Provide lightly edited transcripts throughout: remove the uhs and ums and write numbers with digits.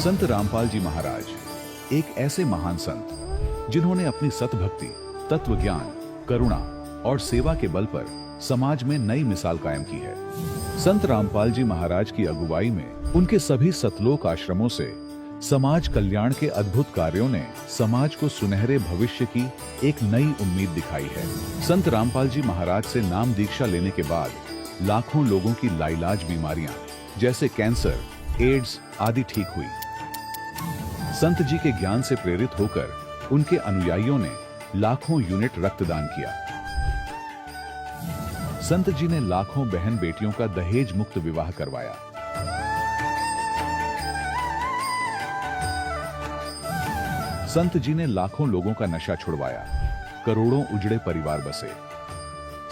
संत रामपाल जी महाराज एक ऐसे महान संत जिन्होंने अपनी सतभक्ति, तत्व ज्ञान, करुणा और सेवा के बल पर समाज में नई मिसाल कायम की है। संत रामपाल जी महाराज की अगुवाई में उनके सभी सतलोक आश्रमों से समाज कल्याण के अद्भुत कार्यों ने समाज को सुनहरे भविष्य की एक नई उम्मीद दिखाई है। संत रामपाल जी महाराज से नाम दीक्षा लेने के बाद लाखों लोगों की लाइलाज बीमारियां जैसे कैंसर, एड्स आदि ठीक हुई। संत जी के ज्ञान से प्रेरित होकर उनके अनुयायियों ने लाखों यूनिट रक्तदान किया। संत जी ने लाखों बहन बेटियों का दहेज मुक्त विवाह करवाया। संत जी ने लाखों लोगों का नशा छुड़वाया, करोड़ों उजड़े परिवार बसे।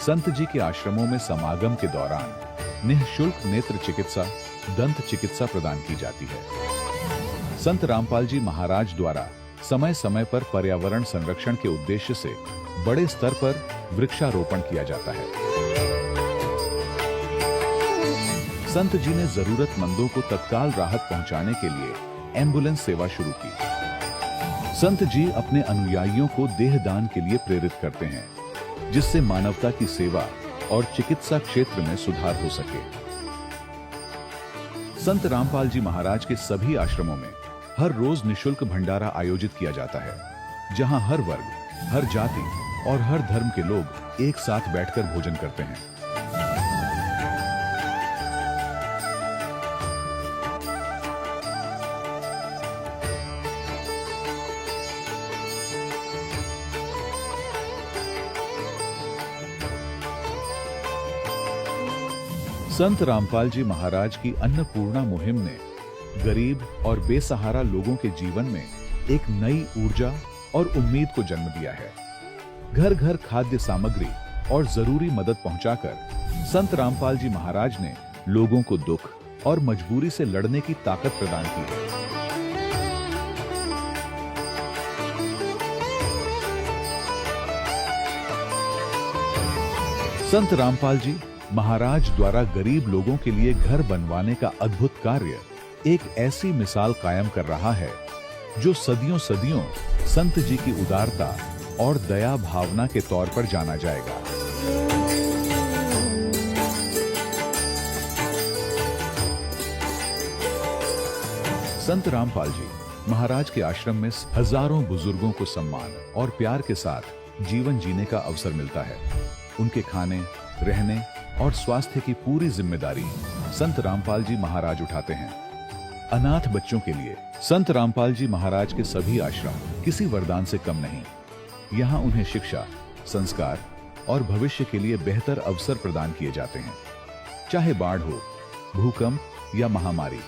संत जी के आश्रमों में समागम के दौरान निःशुल्क नेत्र चिकित्सा, दंत चिकित्सा प्रदान की जाती है। संत रामपाल जी महाराज द्वारा समय समय पर पर्यावरण संरक्षण के उद्देश्य से बड़े स्तर पर वृक्षारोपण किया जाता है। संत जी ने जरूरतमंदों को तत्काल राहत पहुंचाने के लिए एम्बुलेंस सेवा शुरू की। संत जी अपने अनुयायियों को देहदान के लिए प्रेरित करते हैं, जिससे मानवता की सेवा और चिकित्सा क्षेत्र में सुधार हो सके। संत रामपाल जी महाराज के सभी आश्रमों में हर रोज निःशुल्क भंडारा आयोजित किया जाता है, जहां हर वर्ग, हर जाति और हर धर्म के लोग एक साथ बैठकर भोजन करते हैं। संत रामपाल जी महाराज की अन्नपूर्णा मुहिम ने गरीब और बेसहारा लोगों के जीवन में एक नई ऊर्जा और उम्मीद को जन्म दिया है। घर घर खाद्य सामग्री और जरूरी मदद पहुंचाकर संत रामपाल जी महाराज ने लोगों को दुख और मजबूरी से लड़ने की ताकत प्रदान की है। संत रामपाल जी महाराज द्वारा गरीब लोगों के लिए घर बनवाने का अद्भुत कार्य एक ऐसी मिसाल कायम कर रहा है जो सदियों सदियों संत जी की उदारता और दया भावना के तौर पर जाना जाएगा। संत रामपाल जी महाराज के आश्रम में हजारों बुजुर्गों को सम्मान और प्यार के साथ जीवन जीने का अवसर मिलता है। उनके खाने, रहने और स्वास्थ्य की पूरी जिम्मेदारी संत रामपाल जी महाराज उठाते हैं। अनाथ बच्चों के लिए संत रामपाल जी महाराज के सभी आश्रम किसी वरदान से कम नहीं। यहाँ उन्हें शिक्षा, संस्कार और भविष्य के लिए बेहतर अवसर प्रदान किए जाते हैं। चाहे बाढ़ हो, भूकंप या महामारी,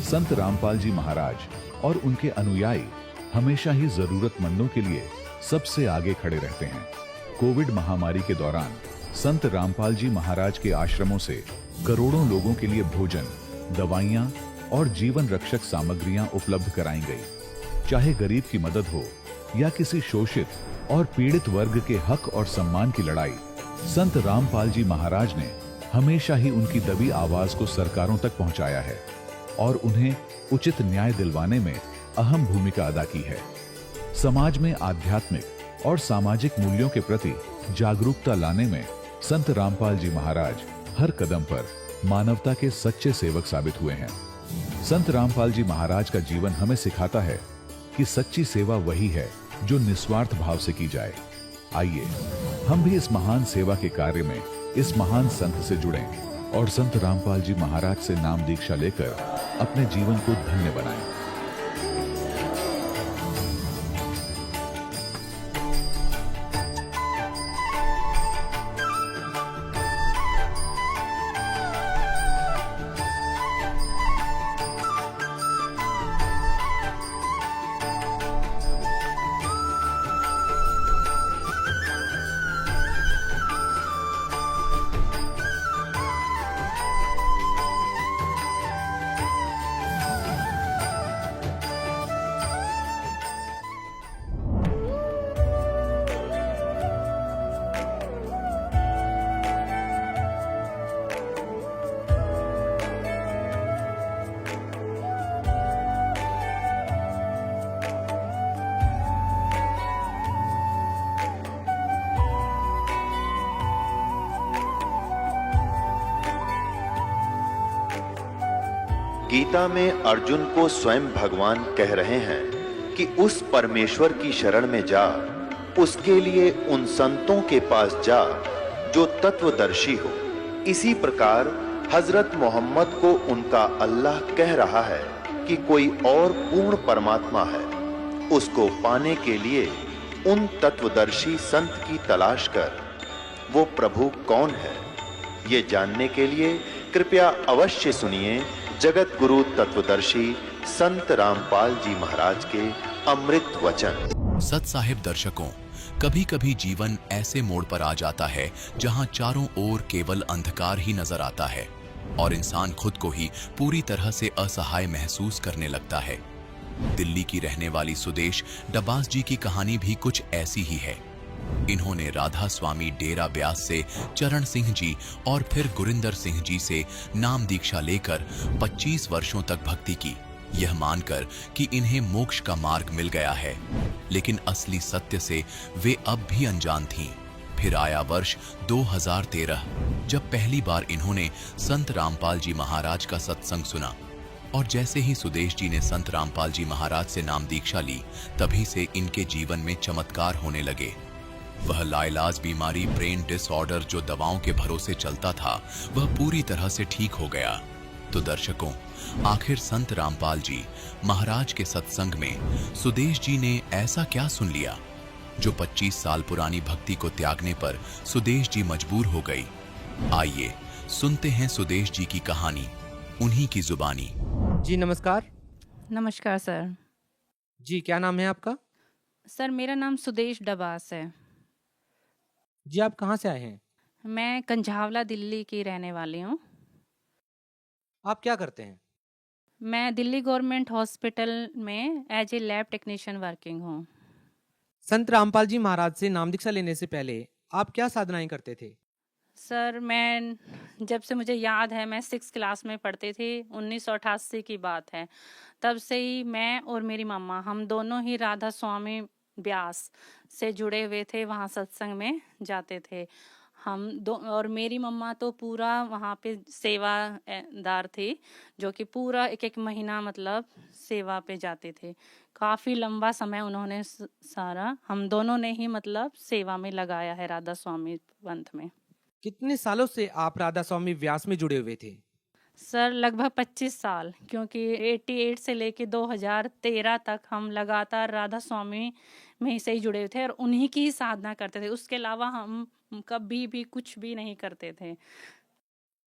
संत रामपाल जी महाराज और उनके अनुयायी हमेशा ही जरूरतमंदों के लिए सबसे आगे खड़े रहते हैं। कोविड महामारी के दौरान संत रामपाल जी महाराज के आश्रमों से करोड़ों लोगों के लिए भोजन, दवाइयां और जीवन रक्षक सामग्रियां उपलब्ध कराई गई। चाहे गरीब की मदद हो या किसी शोषित और पीड़ित वर्ग के हक और सम्मान की लड़ाई, संत रामपाल जी महाराज ने हमेशा ही उनकी दबी आवाज को सरकारों तक पहुंचाया है और उन्हें उचित न्याय दिलवाने में अहम भूमिका अदा की है। समाज में आध्यात्मिक और सामाजिक मूल्यों के प्रति जागरूकता लाने में संत रामपाल जी महाराज हर कदम पर मानवता के सच्चे सेवक साबित हुए हैं। संत रामपाल जी महाराज का जीवन हमें सिखाता है कि सच्ची सेवा वही है जो निस्वार्थ भाव से की जाए। आइए हम भी इस महान सेवा के कार्य में इस महान संत से जुड़ें और संत रामपाल जी महाराज से नाम दीक्षा लेकर अपने जीवन को धन्य बनाएं। गीता में अर्जुन को स्वयं भगवान कह रहे हैं कि उस परमेश्वर की शरण में जा, उसके लिए उन संतों के पास जा जो तत्वदर्शी हो। इसी प्रकार हजरत मोहम्मद को उनका अल्लाह कह रहा है कि कोई और पूर्ण परमात्मा है, उसको पाने के लिए उन तत्वदर्शी संत की तलाश कर। वो प्रभु कौन है, ये जानने के लिए कृपया अवश्य सुनिए जगत गुरु तत्वदर्शी संत रामपाल जी महाराज के अमृत वचन। सत साहिब दर्शकों, कभी कभी जीवन ऐसे मोड़ पर आ जाता है जहां चारों ओर केवल अंधकार ही नजर आता है और इंसान खुद को ही पूरी तरह से असहाय महसूस करने लगता है। दिल्ली की रहने वाली सुदेश डबास जी की कहानी भी कुछ ऐसी ही है। इन्होंने राधा स्वामी डेरा ब्यास से चरण सिंह जी और फिर गुरिंदर सिंह जी से नाम दीक्षा लेकर 25 वर्षों तक भक्ति की, यह मानकर कि इन्हें मोक्ष का मार्ग मिल गया है। लेकिन असली सत्य से वे अब भी अनजान थीं। फिर आया वर्ष 2013, जब पहली बार इन्होंने संत रामपाल जी महाराज का सत्संग सुना और जैसे ही सुदेश जी ने संत रामपाल जी महाराज से नाम दीक्षा ली, तभी से इनके जीवन में चमत्कार होने लगे। वह लाइलाज बीमारी, ब्रेन डिसऑर्डर जो दवाओं के भरोसे चलता था, वह पूरी तरह से ठीक हो गया। तो दर्शकों, आखिर संत रामपाल जी महाराज के सत्संग में सुदेश जी ने ऐसा क्या सुन लिया जो 25 साल पुरानी भक्ति को त्यागने पर सुदेश जी मजबूर हो गई? आइए सुनते हैं सुदेश जी की कहानी, उन्हीं की जुबानी। जी नमस्कार। नमस्कार सर। जी क्या नाम है आपका? सर मेरा नाम सुदेश डबास है। जी आप कहाँ से आए हैं? मैं कंझावला दिल्ली की रहने वाली हूँ। आप क्या करते हैं? मैं दिल्ली गवर्नमेंट हॉस्पिटल में as a lab technician working हूँ। संत रामपाल जी महाराज से नाम दीक्षा लेने से पहले आप क्या साधनाएं करते थे? सर मैं जब से मुझे याद है, मैं 6 क्लास में पढ़ती थी, 1988 की बात है। तब से ही मैं और मेरी मम्मा, हम दोनों ही राधा स्वामी ब्यास से जुड़े हुए थे, वहाँ सत्संग में जाते थे हम दो। और मेरी मम्मा तो पूरा वहाँ पे सेवादार थी, जो कि पूरा एक एक महीना मतलब सेवा पे जाते थे। काफ़ी लंबा समय उन्होंने सारा हम दोनों ने ही मतलब सेवा में लगाया है राधा स्वामी पंथ में। कितने सालों से आप राधा स्वामी व्यास में जुड़े हुए थे? सर लगभग 25 साल, क्योंकि 88 से लेके 2013 तक हम लगातार राधा स्वामी में से ही जुड़े हुए थे और उन्हीं की ही साधना करते थे। उसके अलावा हम कभी भी कुछ भी नहीं करते थे।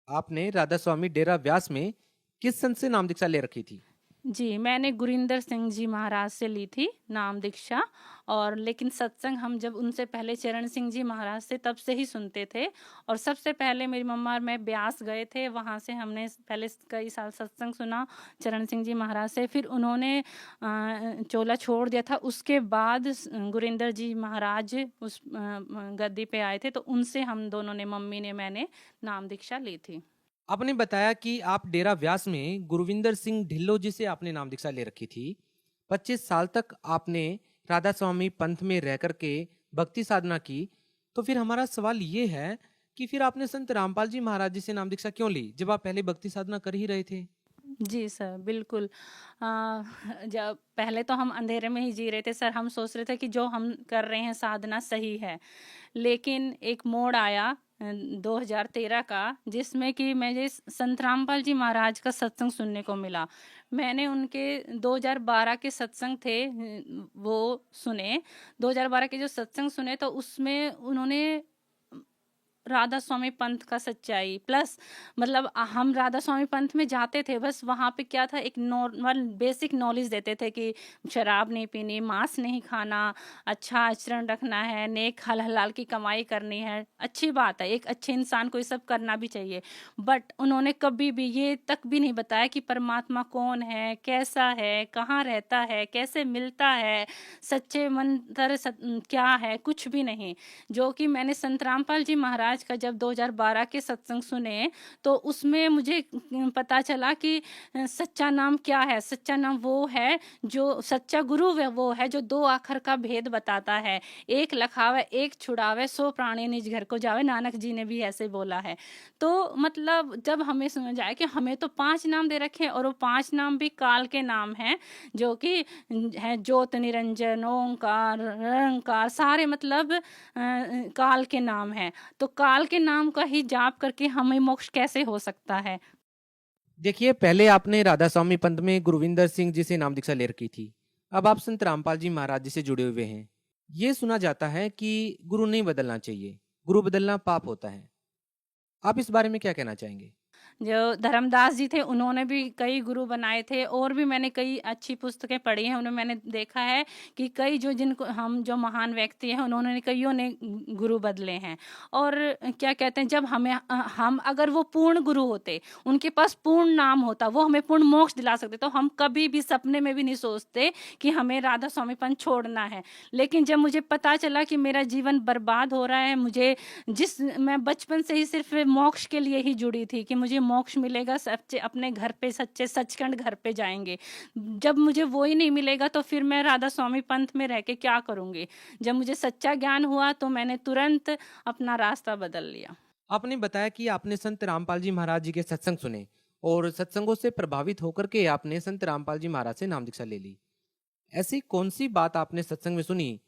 आपने राधा स्वामी डेरा व्यास में किस संत से नाम दीक्षा ले रखी थी? जी, मैंने गुरिंदर सिंह जी महाराज से ली थी नाम दीक्षा। और लेकिन सत्संग हम जब उनसे पहले चरण सिंह जी महाराज से तब से ही सुनते थे। और सबसे पहले मेरी मम्मा और मैं ब्यास गए थे, वहाँ से हमने पहले कई साल सत्संग सुना चरण सिंह जी महाराज से। फिर उन्होंने चोला छोड़ दिया था, उसके बाद गुरिंदर जी महाराज उस गद्दी पे आए थे, तो उनसे हम दोनों ने, मम्मी ने, मैंने नाम दीक्षा ली थी। आपने बताया कि आप डेरा व्यास में गुरविंदर सिंह ढिल्लो जी से आपने नाम दीक्षा ले रखी थी। 25 साल तक आपने राधा स्वामी पंथ में रह करके भक्ति साधना की। तो फिर हमारा सवाल ये है कि फिर आपने संत रामपाल जी महाराज जी से नाम दीक्षा क्यों ली, जब आप पहले भक्ति साधना कर ही रहे थे? जी सर, बिल्कुल। जब पहले तो हम अंधेरे में ही जी रहे थे सर, हम सोच रहे थे कि जो हम कर रहे हैं साधना सही है। लेकिन एक मोड़ आया 2013 का, जिसमें कि मुझे संत रामपाल जी महाराज का सत्संग सुनने को मिला। मैंने उनके 2012 के सत्संग थे वो सुने। 2012 के जो सत्संग सुने तो उसमें उन्होंने राधा स्वामी पंथ का सच्चाई प्लस, मतलब हम राधा स्वामी पंथ में जाते थे, बस वहाँ पे क्या था, एक नॉर्मल बेसिक नॉलेज देते थे कि शराब नहीं पीनी, मांस नहीं खाना, अच्छा आचरण रखना है, नेक हलाल की कमाई करनी है। अच्छी बात है, एक अच्छे इंसान को ये सब करना भी चाहिए। बट उन्होंने कभी भी ये तक भी नहीं बताया कि परमात्मा कौन है, कैसा है, कहाँ रहता है, कैसे मिलता है, सच्चे मंत्र क्या है, कुछ भी नहीं। जो कि मैंने संत रामपाल जी महाराज महाराज का जब 2012 के सत्संग सुने तो उसमें मुझे पता चला कि सच्चा नाम क्या है। सच्चा नाम वो है जो सच्चा गुरु है, वो है जो 2 अक्षर का भेद बताता है। एक लखावे एक छुड़ावे, 100 प्राणी निज घर को जावे, नानक जी ने भी ऐसे बोला है। तो मतलब जब हमें समझ आया कि हमें तो 5 नाम दे रखे हैं और वो 5 नाम भी काल के नाम हैं, जो कि है ज्योत निरंजन, ओंकार, निरंकार, सारे मतलब काल के नाम हैं। तो काल के नाम का ही जाप करके हमें मोक्ष कैसे हो सकता है? देखिए, पहले आपने राधा स्वामी पंथ में गुरविंदर सिंह जी से नाम दीक्षा ले रखी थी। अब आप संत रामपाल जी महाराज जी से जुड़े हुए हैं। ये सुना जाता है कि गुरु नहीं बदलना चाहिए, गुरु बदलना पाप होता है। आप इस बारे में क्या कहना चाहेंगे? जो धर्मदास जी थे उन्होंने भी कई गुरु बनाए थे और भी मैंने कई अच्छी पुस्तकें पढ़ी हैं। उन्हें मैंने देखा है कि कई जो जिनको हम जो महान व्यक्ति हैं उन्होंने कईयों ने गुरु बदले हैं। और क्या कहते हैं, जब हम अगर वो पूर्ण गुरु होते, उनके पास पूर्ण नाम होता, वो हमें पूर्ण मोक्ष दिला सकते, तो हम कभी भी सपने में भी नहीं सोचते कि हमें राधा स्वामी पंथ छोड़ना है। लेकिन जब मुझे पता चला कि मेरा जीवन बर्बाद हो रहा है, मैं बचपन से ही सिर्फ मोक्ष के लिए ही जुड़ी थी कि मुझे मोक्ष मिलेगा, सच्चे अपने घर पे, सच्चे सचखंड घर पे जाएंगे। जब मुझे वो ही नहीं मिलेगा तो फिर मैं राधा स्वामी पंथ में रह के क्या करूंगी? जब मुझे सच्चा ज्ञान हुआ तो मैंने तुरंत अपना रास्ता बदल लिया। आपने बताया कि आपने संत रामपाल जी महाराज जी के सत्संग सुने और सत्संगों से प्रभावित होकर के आपने संत रामपाल जी महाराज से नाम दीक्षा ले ली। ऐसी कौन सी बात आपने सत्संग में सुनी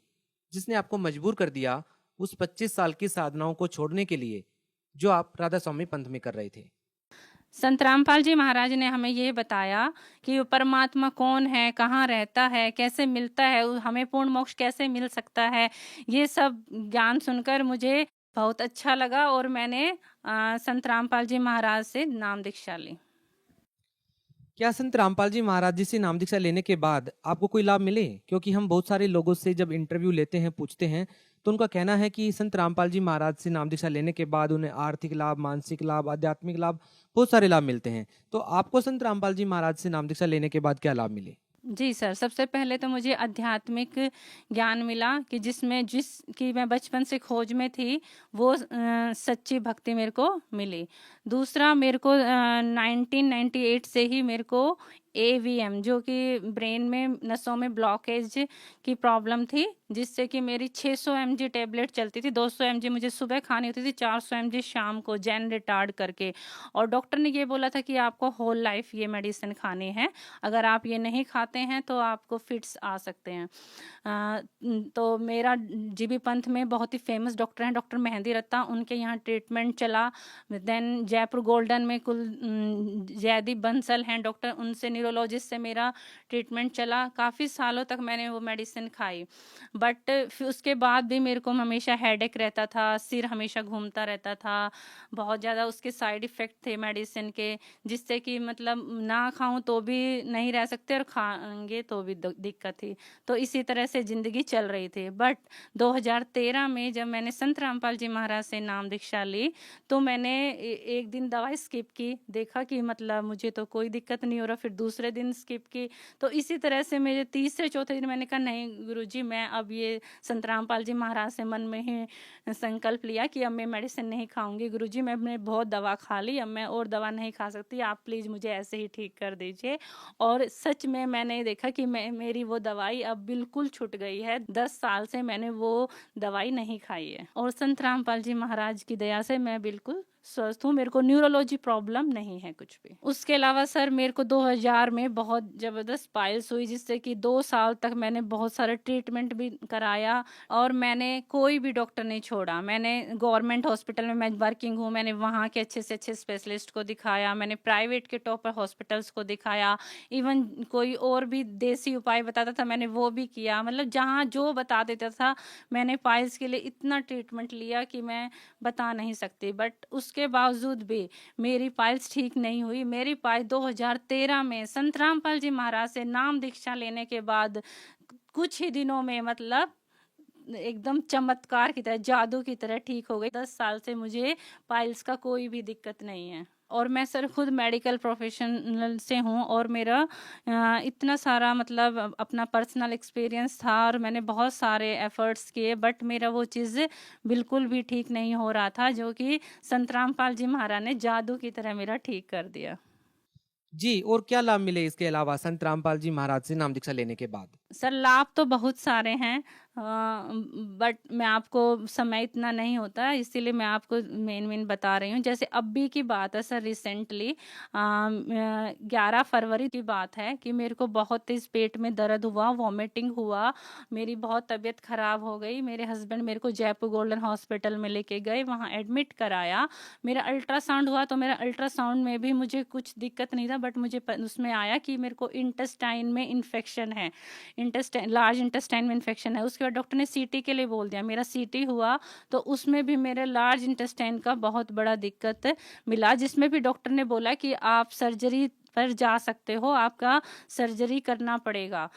जिसने आपको मजबूर कर दिया उस 25 साल की साधनाओं को छोड़ने के लिए जो आप राधा स्वामी पंथ में कर रहे थे? संत रामपाल जी महाराज ने हमें ये बताया कि वो परमात्मा कौन है, कहाँ रहता है, कैसे मिलता है, हमें पूर्ण मोक्ष कैसे मिल सकता है। ये सब ज्ञान सुनकर मुझे बहुत अच्छा लगा और मैंने संत रामपाल जी महाराज से नाम दीक्षा ली। क्या संत रामपाल जी महाराज जी से नाम दीक्षा लेने के बाद आपको कोई लाभ मिले? क्योंकि हम बहुत सारे लोगों से जब इंटरव्यू लेते हैं, पूछते हैं, तो उनका कहना है कि संत रामपाल जी महाराज से नाम दीक्षा लेने के बाद उन्हें आर्थिक लाभ, मानसिक लाभ, आध्यात्मिक लाभ, बहुत सारे लाभ मिलते हैं। तो आपको संत रामपाल जी महाराज से नाम दीक्षा लेने के बाद क्या लाभ मिले? जी सर, सबसे पहले तो मुझे आध्यात्मिक ज्ञान मिला कि जिसकी मैं बचपन से खोज में थी, वो सच्ची भक्ति मेरे को मिली। दूसरा, मेरे को 1998 से ही मेरे को AVM, जो कि ब्रेन में नसों में ब्लॉकेज की प्रॉब्लम थी, जिससे कि मेरी 600 mg टेबलेट चलती थी। 200 mg मुझे सुबह खानी होती थी, 400 mg शाम को, जेन रिटार्ड करके। और डॉक्टर ने ये बोला था कि आपको होल लाइफ ये मेडिसिन खानी है, अगर आप ये नहीं खाते हैं तो आपको फिट्स आ सकते हैं। तो मेरा GB पंथ में बहुत ही फेमस डॉक्टर हैं, डॉक्टर मेहंदी रत्ता, उनके यहाँ ट्रीटमेंट चला। देन जयपुर गोल्डन में जयदीप बंसल हैं डॉक्टर, उनसे न्यूरोलॉजिस्ट से मेरा ट्रीटमेंट चला। काफ़ी सालों तक मैंने वो मेडिसिन खाई, बट फिर उसके बाद भी मेरे को हमेशा हेडेक रहता था, सिर हमेशा घूमता रहता था, बहुत ज़्यादा उसके साइड इफ़ेक्ट थे मेडिसिन के, जिससे कि मतलब ना खाऊं तो भी नहीं रह सकते और खाएंगे तो भी दिक्कत थी। तो इसी तरह से ज़िंदगी चल रही थी। बट 2013 में जब मैंने संत रामपाल जी महाराज से नाम दीक्षा ली, तो मैंने एक दिन दवाई स्किप की, देखा कि मतलब मुझे तो कोई दिक्कत नहीं हो रहा, फिर दूसरे दिन स्किप की। तो इसी तरह से मेरे तीसरे चौथे दिन मैंने कहा नहीं गुरुजी, मैं अब ये संत रामपाल जी महाराज से मन में ही संकल्प लिया कि अब मैं मेडिसिन नहीं खाऊंगी। गुरुजी, मैंने बहुत दवा खा ली, अब मैं और दवा नहीं खा सकती, आप प्लीज़ मुझे ऐसे ही ठीक कर दीजिए। और सच में मैंने देखा कि मेरी वो दवाई अब बिल्कुल छूट गई है। 10 साल से मैंने वो दवाई नहीं खाई है और संत रामपाल जी महाराज की दया से मैं बिल्कुल स्वस्थ हूँ। मेरे को न्यूरोलॉजी प्रॉब्लम नहीं है कुछ भी। उसके अलावा सर, मेरे को 2000 में बहुत ज़बरदस्त पाइल्स हुई, जिससे कि 2 साल तक मैंने बहुत सारा ट्रीटमेंट भी कराया और मैंने कोई भी डॉक्टर नहीं छोड़ा। मैंने गवर्नमेंट हॉस्पिटल में मैं वर्किंग हूँ, मैंने वहाँ के अच्छे से अच्छे स्पेशलिस्ट को दिखाया, मैंने प्राइवेट के टॉपर हॉस्पिटल्स को दिखाया, इवन कोई और भी देसी उपाय बताता था मैंने वो भी किया। मतलब जहाँ जो बता देता था, मैंने पाइल्स के लिए इतना ट्रीटमेंट लिया कि मैं बता नहीं सकती। बट उसके बावजूद भी मेरी पाइल्स ठीक नहीं हुई। मेरी पाइल्स 2013 में संत रामपाल जी महाराज से नाम दीक्षा लेने के बाद कुछ ही दिनों में मतलब एकदम चमत्कार की तरह, जादू की तरह ठीक हो गई। 10 साल से मुझे पाइल्स का कोई भी दिक्कत नहीं है। और मैं सर खुद मेडिकल प्रोफेशनल से हूँ और मेरा इतना सारा मतलब अपना पर्सनल एक्सपीरियंस था और मैंने बहुत सारे एफर्ट्स किए, बट मेरा वो चीज़ बिल्कुल भी ठीक नहीं हो रहा था, जो कि संत रामपाल जी महाराज ने जादू की तरह मेरा ठीक कर दिया। जी, और क्या लाभ मिले इसके अलावा संत रामपाल जी महाराज से नाम दीक्षा लेने के बाद? सर लाभ तो बहुत सारे हैं, बट मैं आपको समय इतना नहीं होता, इसीलिए मैं आपको मेन बता रही हूँ। जैसे अभी की बात है सर, रिसेंटली 11 फरवरी की बात है कि मेरे को बहुत तेज पेट में दर्द हुआ, वॉमिटिंग हुआ, मेरी बहुत तबीयत खराब हो गई। मेरे हस्बैंड मेरे को जयपुर गोल्डन हॉस्पिटल में लेके गए, वहाँ एडमिट कराया। मेरा अल्ट्रासाउंड हुआ तो मेरा अल्ट्रासाउंड में भी मुझे कुछ दिक्कत नहीं था, बट मुझे उसमें आया कि मेरे को इंटेस्टाइन में इन्फेक्शन है, लार्ज इंटेस्टाइन में इन्फेक्शन है। उसके बाद डॉक्टर ने सीटी के लिए बोल दिया, मेरा सीटी हुआ तो उसमें भी मेरे लार्ज इंटेस्टाइन का बहुत बड़ा दिक्कत मिला, जिसमें भी डॉक्टर ने बोला कि आप सर्जरी पर जा सकते हो, आपका सर्जरी करना पड़ेगा।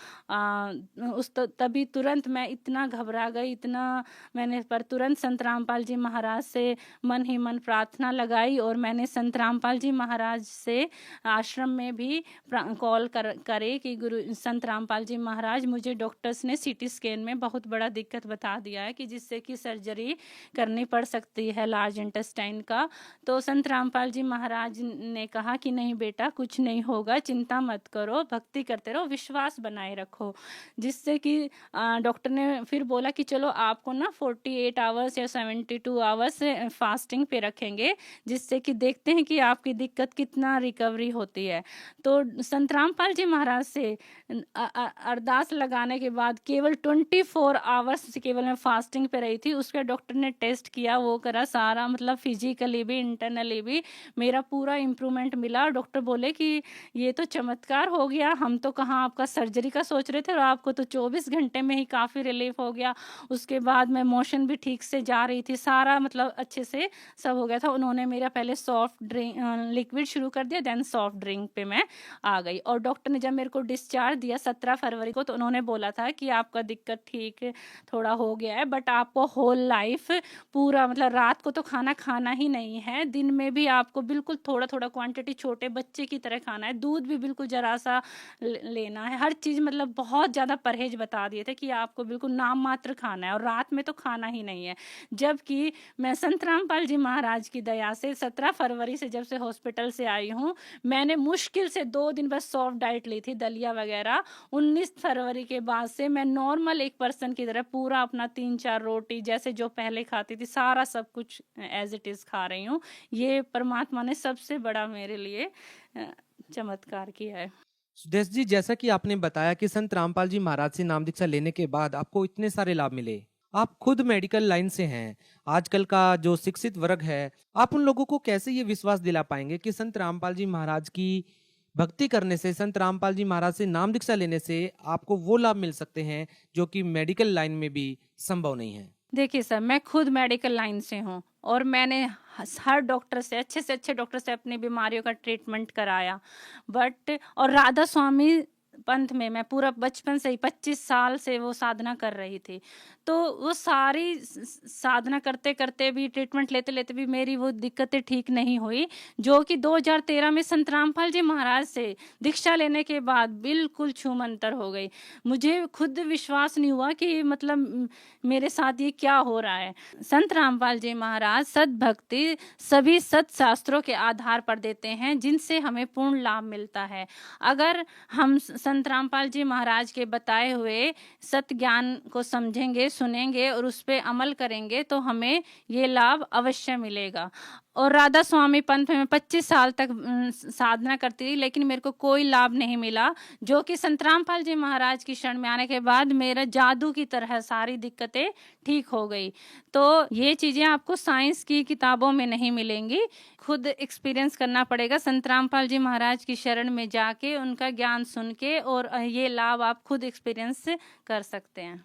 तभी तुरंत मैं इतना घबरा गई, इतना मैंने पर तुरंत संत रामपाल जी महाराज से मन ही मन प्रार्थना लगाई और मैंने संत रामपाल जी महाराज से आश्रम में भी कॉल करे कि गुरु संत रामपाल जी महाराज, मुझे डॉक्टर्स ने सीटी स्कैन में बहुत बड़ा दिक्कत बता दिया है कि जिससे कि सर्जरी करनी पड़ सकती है लार्ज इंटेस्टाइन का। तो संत रामपाल जी महाराज ने कहा कि नहीं बेटा, कुछ नहीं होगा, चिंता मत करो, भक्ति करते रहो, विश्वास बनाए रखो। जिससे कि डॉक्टर ने फिर बोला कि चलो आपको ना 48 आवर्स या 72 आवर्स फास्टिंग पे रखेंगे, जिससे कि देखते हैं कि आपकी दिक्कत कितना रिकवरी होती है। तो संत रामपाल जी महाराज से अरदास लगाने के बाद केवल 24 आवर्स केवल मैं फास्टिंग पे रही थी। उसके डॉक्टर ने टेस्ट किया, वो करा, सारा मतलब फिजिकली भी इंटरनली भी मेरा पूरा इम्प्रूवमेंट मिला। डॉक्टर बोले कि ये तो चमत्कार हो गया, हम तो कहाँ आपका सर्जरी का सोच रहे थे और आपको तो 24 घंटे में ही काफ़ी रिलीफ हो गया। उसके बाद मैं मोशन भी ठीक से जा रही थी, सारा मतलब अच्छे से सब हो गया था। उन्होंने मेरा पहले सॉफ्ट ड्रिंक लिक्विड शुरू कर दिया, देन सॉफ्ट ड्रिंक पे मैं आ गई। और डॉक्टर ने जब मेरे को डिस्चार्ज दिया 17 फरवरी को, तो उन्होंने बोला था कि आपका दिक्कत ठीक थोड़ा हो गया है, बट आपको होल लाइफ पूरा मतलब रात को तो खाना खाना ही नहीं है, दिन में भी आपको बिल्कुल थोड़ा थोड़ा क्वांटिटी छोटे बच्चे की तरह खाना है, दूध भी बिल्कुल जरा सा लेना है, हर चीज़ मतलब बहुत ज़्यादा परहेज बता दिए थे कि आपको बिल्कुल नाम मात्र खाना है और रात में तो खाना ही नहीं है। जबकि मैं संत रामपाल जी महाराज की दया से 17 फरवरी से जब से हॉस्पिटल से आई हूँ, मैंने मुश्किल से 2 दिन बस सॉफ्ट डाइट ली थी, दलिया वगैरह। 19 फरवरी के बाद से मैं नॉर्मल एक पर्सन की तरह पूरा अपना 3-4 रोटी जैसे जो पहले खाती थी सारा सब कुछ एज इट इज़ खा रही हूँ। ये परमात्मा ने सबसे बड़ा मेरे लिए चमत्कार किया है। सुदेश जी, जैसा कि आपने बताया कि संत रामपाल जी महाराज से नाम दीक्षा लेने के बाद आपको इतने सारे लाभ मिले, आप खुद मेडिकल लाइन से हैं, आजकल का जो शिक्षित वर्ग है, आप उन लोगों को कैसे ये विश्वास दिला पाएंगे कि संत रामपाल जी महाराज की भक्ति करने से, संत रामपाल जी महाराज से नाम दीक्षा लेने से आपको वो लाभ मिल सकते हैं जो कि मेडिकल लाइन में भी संभव नहीं है? देखिए सर, मैं खुद मेडिकल लाइन से हूँ और मैंने हर डॉक्टर से अच्छे डॉक्टर से अपनी बीमारियों का ट्रीटमेंट कराया, बट और राधा स्वामी पंथ में मैं पूरा बचपन से ही 25 साल से वो साधना कर रही थी। तो वो सारी साधना करते करते भी, ट्रीटमेंट लेते लेते भी मेरी वो दिक्कतें ठीक नहीं हुई, जो कि 2013 में संत रामपाल जी महाराज से दीक्षा लेने के बाद बिल्कुल छूमंतर हो गई। मुझे खुद विश्वास नहीं हुआ कि मतलब मेरे साथ ये क्या हो रहा है। संत रामपाल जी महाराज सद्भक्ति सभी सत शास्त्रों के आधार पर देते हैं, जिनसे हमें पूर्ण लाभ मिलता है। अगर हम संत रामपाल जी महाराज के बताए हुए सत्य ज्ञान को समझेंगे, सुनेंगे और उस पर अमल करेंगे तो हमें ये लाभ अवश्य मिलेगा। और राधा स्वामी पंथ में 25 साल तक साधना करती थी, लेकिन मेरे को कोई लाभ नहीं मिला, जो कि संत रामपाल जी महाराज की शरण में आने के बाद मेरा जादू की तरह सारी दिक्कतें ठीक हो गई। तो ये चीज़ें आपको साइंस की किताबों में नहीं मिलेंगी, खुद एक्सपीरियंस करना पड़ेगा संत रामपाल जी महाराज की शरण में जाके, उनका ज्ञान सुन के, और ये लाभ आप खुद एक्सपीरियंस कर सकते हैं।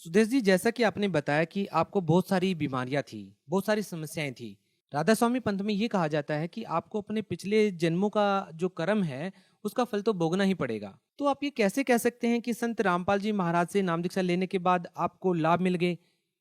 सुदेश जी, जैसा कि आपने बताया कि आपको बहुत सारी बीमारियां थी, बहुत सारी समस्याएं थी, राधा स्वामी पंथ में ये कहा जाता है कि आपको अपने पिछले जन्मों का जो कर्म है उसका फल तो भोगना ही पड़ेगा। तो आप ये कैसे कह सकते हैं कि संत रामपाल जी महाराज से नाम दीक्षा लेने के बाद आपको लाभ मिल गए,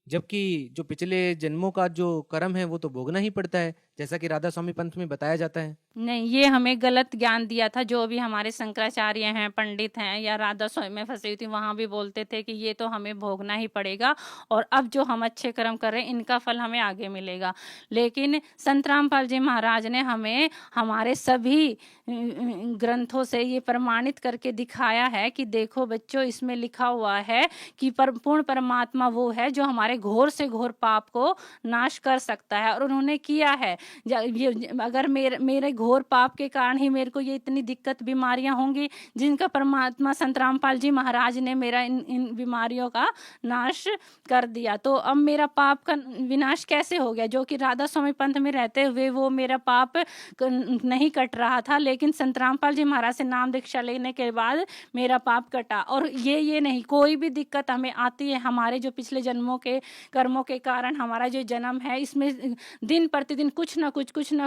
जबकि जो पिछले जन्मों का जो कर्म है वो तो भोगना ही पड़ता है? जैसा कि राधा स्वामी पंथ में बताया जाता है? नहीं, ये हमें गलत ज्ञान दिया था। जो भी हमारे शंकराचार्य हैं, पंडित हैं या राधा स्वामी में फंसी हुई थी, वहाँ भी बोलते थे कि ये तो हमें भोगना ही पड़ेगा और अब जो हम अच्छे कर्म कर रहे हैं, इनका फल हमें आगे मिलेगा। लेकिन संत रामपाल जी महाराज ने हमें हमारे सभी ग्रंथों से ये प्रमाणित करके दिखाया है कि देखो बच्चों, इसमें लिखा हुआ है कि पूर्ण परमात्मा वो है जो हमारे घोर से घोर पाप को नाश कर सकता है, और उन्होंने किया है। अगर मेरे घोर पाप के कारण ही मेरे को ये इतनी दिक्कत बीमारियां होंगी, जिनका परमात्मा संत रामपाल जी महाराज ने मेरा इन बीमारियों का नाश कर दिया। तो अब मेरा पाप का विनाश कैसे हो गया? जो कि राधा स्वामी पंथ में रहते हुए वो मेरा पाप नहीं कट रहा था, लेकिन संत रामपाल जी महाराज से नाम दीक्षा लेने के बाद मेरा पाप कटा। और ये नहीं, कोई भी दिक्कत हमें आती है हमारे जो पिछले जन्मों के कर्मों के कारण हमारा जो जन्म है, इसमें दिन प्रतिदिन कुछ ना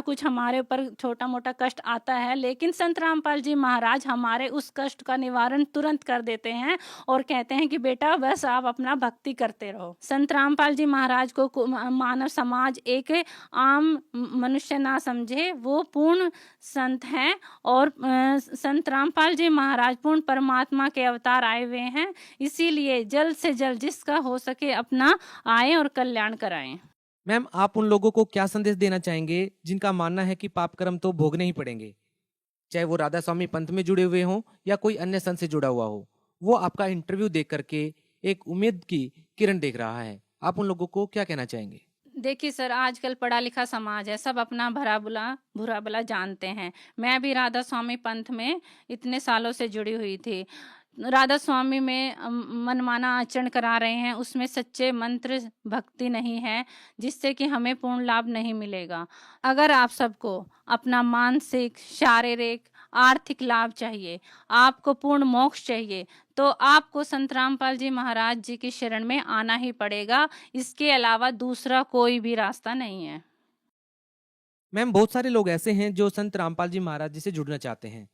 कुछ हमारे ऊपर छोटा मोटा कष्ट आता है, लेकिन संत रामपाल जी महाराज हमारे उस कष्ट का निवारण तुरंत कर देते हैं और कहते हैं कि बेटा बस आप अपना भक्ति करते रहो। संत रामपाल जी महाराज को मानव समाज एक आम मनुष्य ना समझे, वो पूर्ण संत हैं और संत रामपाल जी महाराज पूर्ण परमात्मा के अवतार आए हुए हैं। इसीलिए जल्द से जल्द जिसका हो सके अपना आए और कल्याण कराएं। मैम, आप उन लोगों को क्या संदेश देना चाहेंगे जिनका मानना है कि पाप कर्म तो भोगने ही पड़ेंगे, चाहे वो राधा स्वामी पंथ में जुड़े हुए हों या कोई अन्य संत से जुड़ा हुआ हो? वो आपका इंटरव्यू देख करके एक उम्मीद की किरण देख रहा है, आप उन लोगों को क्या कहना चाहेंगे? देखिए सर, आजकल पढ़ा लिखा समाज है, सब अपना बुरा भला जानते हैं। मैं भी राधा स्वामी पंथ में इतने सालों से जुड़ी हुई थी। राधा स्वामी में मनमाना आचरण करा रहे हैं, उसमें सच्चे मंत्र भक्ति नहीं है, जिससे कि हमें पूर्ण लाभ नहीं मिलेगा। अगर आप सबको अपना मानसिक, शारीरिक, आर्थिक लाभ चाहिए, आपको पूर्ण मोक्ष चाहिए, तो आपको संत रामपाल जी महाराज जी की शरण में आना ही पड़ेगा। इसके अलावा दूसरा कोई भी रास्ता नहीं है। मैम, बहुत सारे लोग ऐसे हैं जो संत रामपाल जी महाराज जी से जुड़ना चाहते हैं,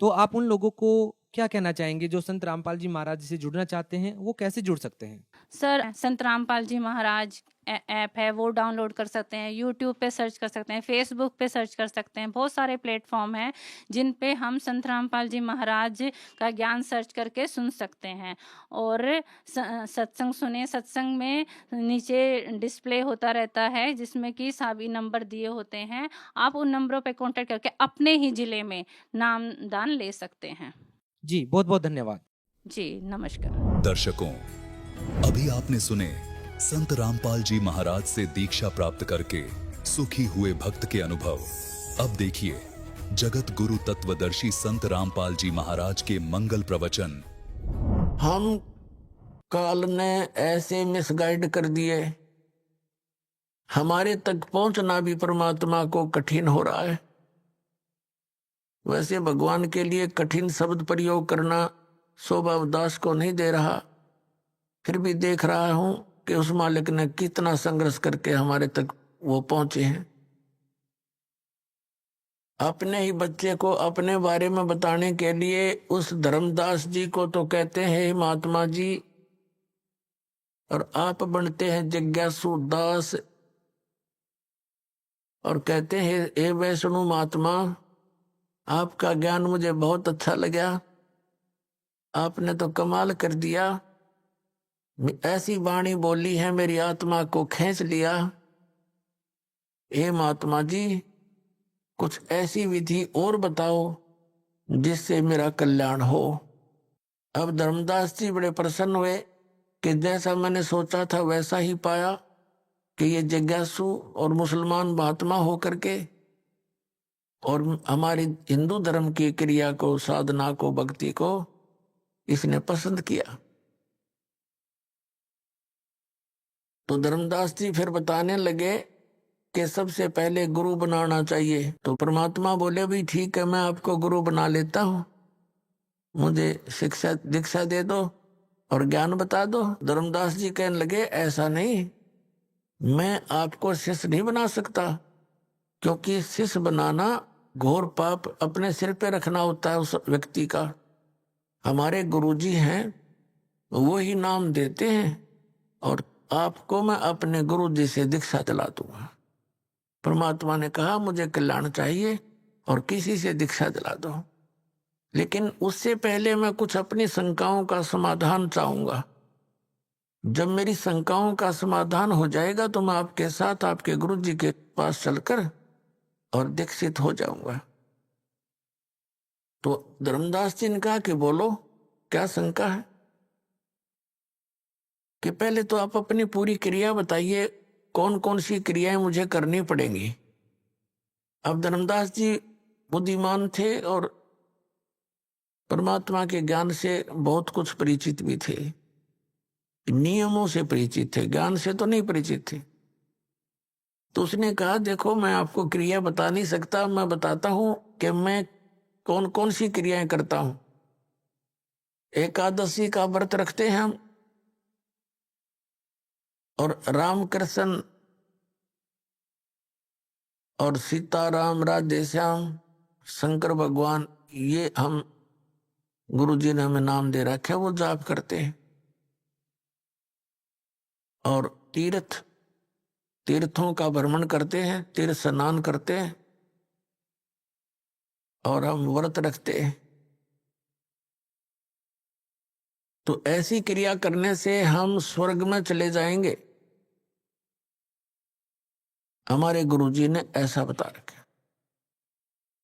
तो आप उन लोगों को क्या कहना चाहेंगे जो संत रामपाल जी महाराज जी से जुड़ना चाहते हैं? वो कैसे जुड़ सकते हैं? सर, संत रामपाल जी महाराज ऐप है, वो डाउनलोड कर सकते हैं, यूट्यूब पे सर्च कर सकते हैं, फेसबुक पे सर्च कर सकते हैं। बहुत सारे प्लेटफॉर्म हैं जिन पे हम संत रामपाल जी महाराज का ज्ञान सर्च करके सुन सकते हैं। और सत्संग सुने, सत्संग में नीचे डिस्प्ले होता रहता है जिसमें कि सभी नंबर दिए होते हैं। आप उन नंबरों पे कांटेक्ट करके अपने ही जिले में नामदान ले सकते हैं। जी, बहुत बहुत धन्यवाद। जी, नमस्कार। दर्शकों, अभी आपने सुने संत रामपाल जी महाराज से दीक्षा प्राप्त करके सुखी हुए भक्त के अनुभव। अब देखिए जगत गुरु तत्वदर्शी संत रामपाल जी महाराज के मंगल प्रवचन। हम काल ने ऐसे मिसगाइड कर दिए, हमारे तक पहुंचना भी परमात्मा को कठिन हो रहा है। वैसे भगवान के लिए कठिन शब्द प्रयोग करना शोभा दास को नहीं दे रहा, फिर भी देख रहा हूं कि उस मालिक ने कितना संघर्ष करके हमारे तक वो पहुंचे हैं। अपने ही बच्चे को अपने बारे में बताने के लिए उस धर्मदास जी को तो कहते हैं हे महात्मा जी, और आप बनते हैं जिज्ञासु दास और कहते हैं हे वैष्णु महात्मा, आपका ज्ञान मुझे बहुत अच्छा लगा, आपने तो कमाल कर दिया, ऐसी वाणी बोली है मेरी आत्मा को खींच लिया। हे महात्मा जी, कुछ ऐसी विधि और बताओ जिससे मेरा कल्याण हो। अब धर्मदास जी बड़े प्रसन्न हुए कि जैसा मैंने सोचा था वैसा ही पाया कि ये जिज्ञासु और मुसलमान महात्मा होकर के और हमारी हिंदू धर्म की क्रिया को, साधना को, भक्ति को इसने पसंद किया। तो धर्मदास जी फिर बताने लगे कि सबसे पहले गुरु बनाना चाहिए। तो परमात्मा बोले भी ठीक है, मैं आपको गुरु बना लेता हूं, मुझे शिक्षा दीक्षा दे दो और ज्ञान बता दो। धर्मदास जी कहने लगे ऐसा नहीं, मैं आपको शिष्य नहीं बना सकता, क्योंकि शिष्य बनाना घोर पाप अपने सिर पे रखना होता है उस व्यक्ति का। हमारे गुरुजी हैं, वो ही नाम देते हैं और आपको मैं अपने गुरु जी से दीक्षा दिला दूंगा। परमात्मा ने कहा मुझे कल्याण चाहिए और किसी से दीक्षा दिला दो, लेकिन उससे पहले मैं कुछ अपनी शंकाओं का समाधान चाहूंगा। जब मेरी शंकाओं का समाधान हो जाएगा तो मैं आपके साथ आपके गुरु जी के पास चलकर और दीक्षित हो जाऊंगा। तो धर्मदास जी ने कहा कि बोलो क्या शंका है, कि पहले तो आप अपनी पूरी क्रिया बताइए, कौन कौन सी क्रियाएं मुझे करनी पड़ेंगी। अब धर्मदास जी बुद्धिमान थे और परमात्मा के ज्ञान से बहुत कुछ परिचित भी थे, नियमों से परिचित थे, ज्ञान से तो नहीं परिचित थे। तो उसने कहा देखो मैं आपको क्रिया बता नहीं सकता, मैं बताता हूं कि मैं कौन कौन सी क्रियाएं करता हूं। एकादशी का व्रत रखते हैं हम, और राम कृष्ण और सीताराम राधे श्याम शंकर भगवान, ये हम गुरु जी ने हमें नाम दे रखा है, वो जाप करते हैं। और तीर्थों का भ्रमण करते हैं, तीर्थ स्नान करते हैं, और हम व्रत रखते हैं। तो ऐसी क्रिया करने से हम स्वर्ग में चले जाएंगे, हमारे गुरुजी ने ऐसा बता रखा।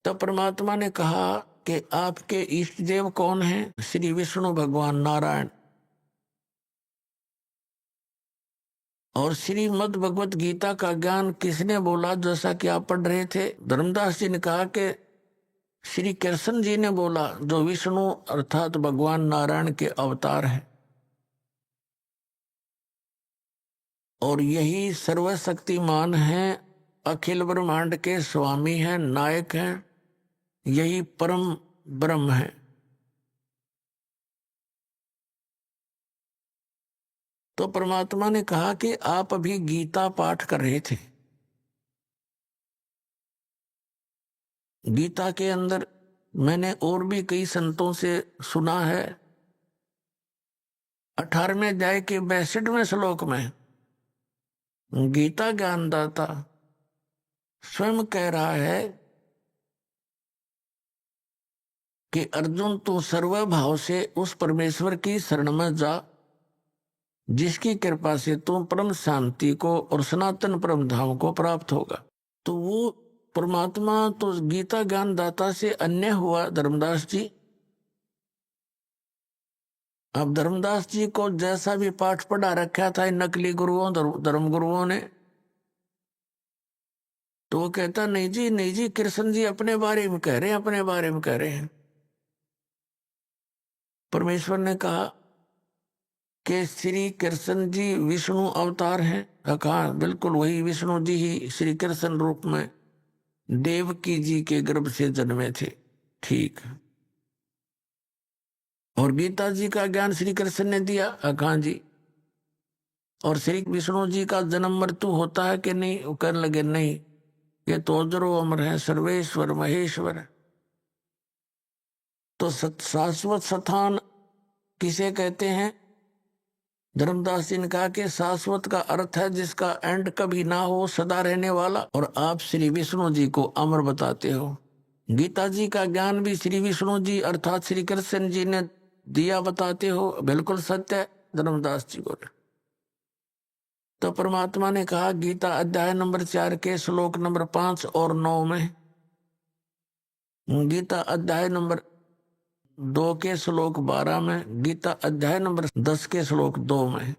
तब परमात्मा ने कहा कि आपके इष्ट देव कौन हैं? श्री विष्णु भगवान नारायण। और श्रीमद् भगवत गीता का ज्ञान किसने बोला? जैसा कि आप पढ़ रहे थे, धर्मदास जी ने कहा कि श्री कृष्ण जी ने बोला, जो विष्णु अर्थात भगवान नारायण के अवतार हैं। और यही सर्वशक्तिमान हैं, अखिल ब्रह्मांड के स्वामी हैं, नायक हैं, यही परम ब्रह्म है। तो परमात्मा ने कहा कि आप अभी गीता पाठ कर रहे थे। गीता के अंदर मैंने और भी कई संतों से सुना है, 18वें अध्याय के 62वें श्लोक में गीता ज्ञानदाता स्वयं कह रहा है कि अर्जुन तू सर्वभाव से उस परमेश्वर की शरण में जा, जिसकी कृपा से तू परम शांति को और सनातन परम धाम को प्राप्त होगा। तो वो परमात्मा तो गीता ज्ञानदाता से अन्य हुआ धर्मदास जी। अब धर्मदास जी को जैसा भी पाठ पढ़ा रखा था इन नकली गुरुओं धर्म गुरुओं ने, तो वो कहता नहीं जी कृष्ण जी अपने बारे में कह रहे हैं, अपने बारे में कह रहे हैं। परमेश्वर ने कहा कि श्री कृष्ण जी विष्णु अवतार हैं। कहा बिल्कुल वही विष्णु जी ही श्री कृष्ण रूप में देवकी जी के गर्भ से जन्मे थे। ठीक। और गीता जी का ज्ञान श्री कृष्ण ने दिया। कहा जी। और श्री विष्णु जी का जन्म मृत्यु होता है कि नहीं? वो कहने लगे नहीं, ये तो अजरो अमर है, सर्वेश्वर महेश्वर। तो शाश्वत स्थान किसे कहते हैं? धर्मदास जी ने कहा कि शाश्वत का अर्थ है जिसका एंड कभी ना हो, सदा रहने वाला। और आप श्री विष्णु जी को अमर बताते हो। गीता जी का ज्ञान भी श्री विष्णु जी अर्थात श्री कृष्ण जी ने दिया बताते हो, बिल्कुल सत्य है। धर्मदास जी बोले। तो परमात्मा ने कहा गीता अध्याय नंबर 4 के श्लोक नंबर 5 और 9 में, गीता अध्याय नंबर 2 के श्लोक 12 में, गीता अध्याय नंबर 10 के श्लोक 2 में,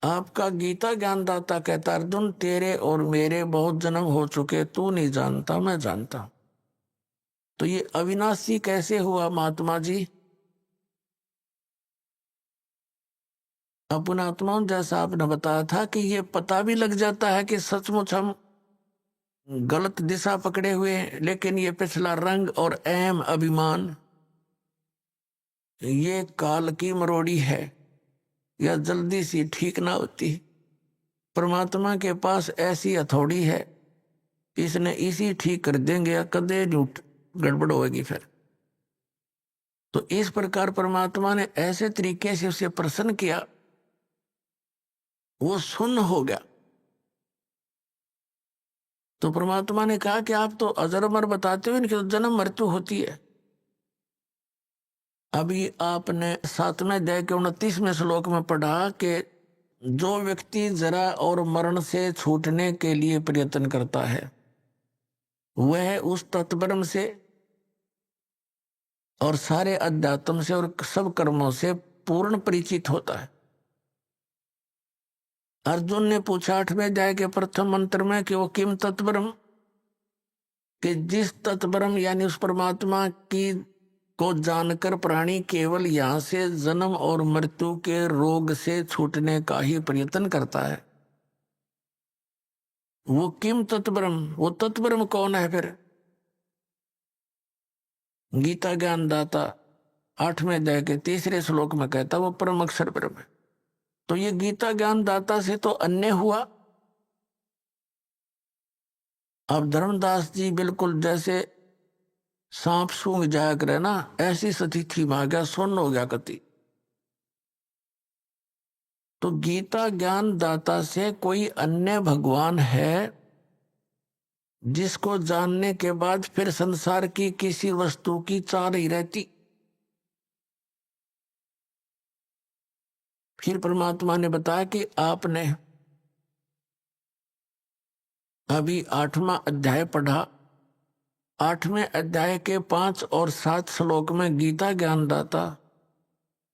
आपका गीता ज्ञानदाता कहता अर्जुन तेरे और मेरे बहुत जन्म हो चुके, तू नहीं जानता, मैं जानता। तो ये अविनाशी कैसे हुआ महात्मा जी? अपना आत्मा जैसा आपने बताया था कि ये पता भी लग जाता है कि सचमुच हम गलत दिशा पकड़े हुए हैं, लेकिन ये पिछला रंग और अहम अभिमान ये काल की मरोड़ी है, या जल्दी सी ठीक ना होती। परमात्मा के पास ऐसी हथौड़ी है, इसने इसी ठीक कर देंगे या कदे गड़बड़ होगी फिर। तो इस प्रकार परमात्मा ने ऐसे तरीके से उसे प्रसन्न किया, वो सुन्न हो गया। तो परमात्मा ने कहा कि आप तो अजर अमर बताते हो, इनकी तो जन्म मृत्यु होती है। अभी आपने 7वें अध्याय के 29वें श्लोक में पढ़ा कि जो व्यक्ति जरा और मरण से छूटने के लिए प्रयत्न करता है वह उस तत्परम से और सारे अध्यात्म से और सब कर्मों से पूर्ण परिचित होता है। अर्जुन ने पूछा 8वें अध्याय के प्रथम मंत्र में कि वो किम तत्परम, कि जिस तत्परम यानी उस परमात्मा की को जानकर प्राणी केवल यहां से जन्म और मृत्यु के रोग से छूटने का ही प्रयत्न करता है। वो किम तत्परम, वो तत्परम कौन है फिर? गीता ज्ञान दाता 8वें अध्याय के 3रे श्लोक में कहता वो परम अक्षर ब्रह्म है। तो ये गीता ज्ञान दाता से तो अन्य हुआ। अब धर्मदास जी बिल्कुल जैसे सांप सूंघ जाया करे ना, ऐसी स्थिति में आ गया, सुन्न हो गया कति। तो गीता ज्ञान दाता से कोई अन्य भगवान है जिसको जानने के बाद फिर संसार की किसी वस्तु की चाह नहीं रहती। फिर परमात्मा ने बताया कि आपने अभी 8वां अध्याय पढ़ा, 8वें अध्याय के 5 और 7 श्लोक में गीता ज्ञानदाता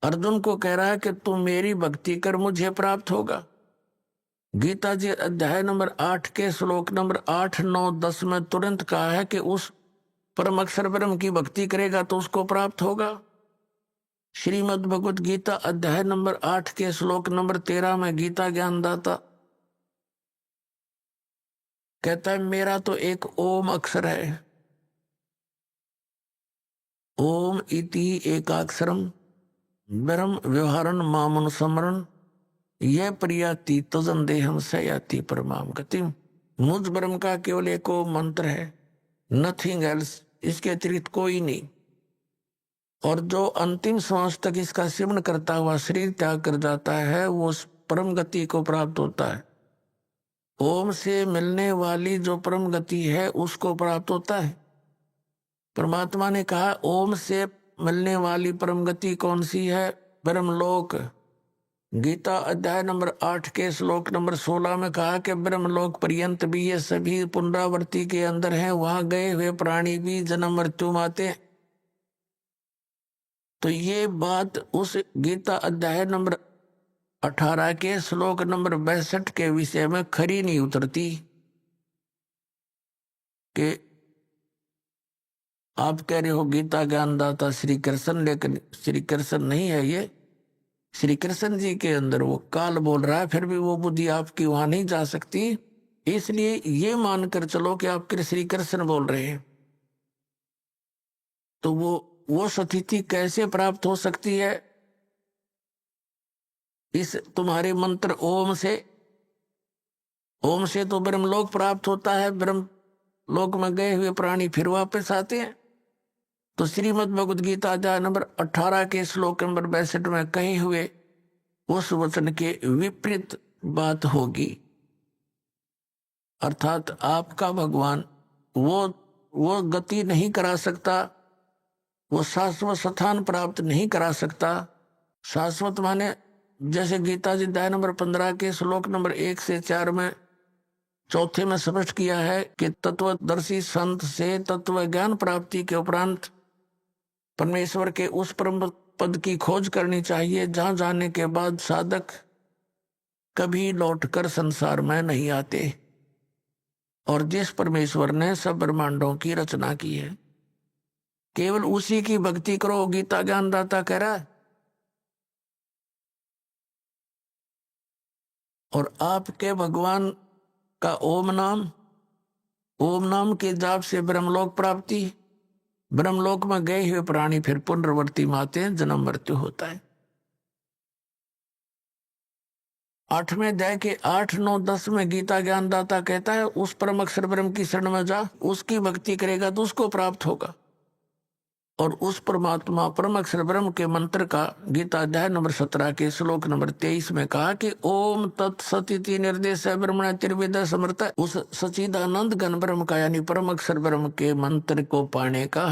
अर्जुन को कह रहा है कि तू मेरी भक्ति कर, मुझे प्राप्त होगा। गीता जी अध्याय नंबर 8 के श्लोक नंबर 8, 9, 10 में तुरंत कहा है कि उस परम अक्षर ब्रह्म की भक्ति करेगा तो उसको प्राप्त होगा। श्रीमद् भगवत गीता अध्याय नंबर 8 के श्लोक नंबर 13 में गीता ज्ञानदाता कहता है मेरा तो एक ओम अक्षर है, ओम इति एकाक्षरम ब्रह्म व्यवहारन मामनुस्मरण यह प्रियाति तजन देहम सयाति परमाम गति। मुझ ब्रह्म का केवल एक ओम मंत्र है, नथिंग एल्स, इसके अतिरिक्त कोई नहीं। और जो अंतिम श्वास तक इसका सेवन करता हुआ शरीर त्याग कर जाता है वो उस परम गति को प्राप्त होता है। ओम से मिलने वाली जो परम गति है उसको प्राप्त होता है। परमात्मा ने कहा ओम से मिलने वाली परम गति कौन सी है? ब्रह्मलोक। गीता अध्याय नंबर 8 के श्लोक नंबर 16 में कहा कि ब्रह्मलोक पर्यंत भी ये सभी पुनरावृत्ति के अंदर हैं, वहां गए हुए प्राणी भी जन्म मृत्यु माते। तो ये बात उस गीता अध्याय नंबर 18 के श्लोक नंबर 62 के विषय में खरी नहीं उतरती कि आप कह रहे हो गीता ज्ञानदाता श्री कृष्ण, लेकिन श्री कृष्ण नहीं है ये। श्री कृष्ण जी के अंदर वो काल बोल रहा है, फिर भी वो बुद्धि आपकी वहां नहीं जा सकती। इसलिए ये मानकर चलो कि आप श्री कृष्ण बोल रहे हैं। तो वो स्थिति कैसे प्राप्त हो सकती है? इस तुम्हारे मंत्र ओम से तो ब्रह्मलोक प्राप्त होता है, ब्रह्मलोक में गए हुए प्राणी फिर वापस आते हैं। तो श्रीमद् भगवद गीता अध्याय नंबर 18 के श्लोक नंबर 62 में कहे हुए उस वचन के विपरीत बात होगी। अर्थात आपका भगवान वो गति नहीं करा सकता, वो शाश्वत स्थान प्राप्त नहीं करा सकता। शाश्वत माने जैसे गीता जी अध्याय नंबर 15 के श्लोक नंबर 1 से 4 में चौथे में स्पष्ट किया है कि तत्वदर्शी संत से तत्व ज्ञान प्राप्ति के उपरांत परमेश्वर के उस परम पद की खोज करनी चाहिए जहां जाने के बाद साधक कभी लौटकर संसार में नहीं आते। और जिस परमेश्वर ने सब ब्रह्मांडों की रचना की है केवल उसी की भक्ति करो, गीता ज्ञानदाता कह रहा है। और आपके भगवान का ओम नाम के जाप से ब्रह्मलोक प्राप्ति, ब्रह्मलोक में गए हुए प्राणी फिर पुनर्वर्ती में आते हैं, जन्म मृत्यु होता है। 8वें अध्याय के 8, 9, 10 में गीता ज्ञानदाता कहता है उस परम अक्षर ब्रह्म की शरण में जा, उसकी भक्ति करेगा तो उसको प्राप्त होगा। और उस परमात्मा परम अक्षर ब्रह्म के मंत्र का गीता अध्याय नंबर 17 के श्लोक नंबर 23 में कहा कि ओम तत्सदिति निर्देश ब्रह्मण त्रिविद समर्थ, उस सच्चिदानंद घन ब्रह्म का यानी परम अक्षर ब्रह्म के मंत्र को पाने का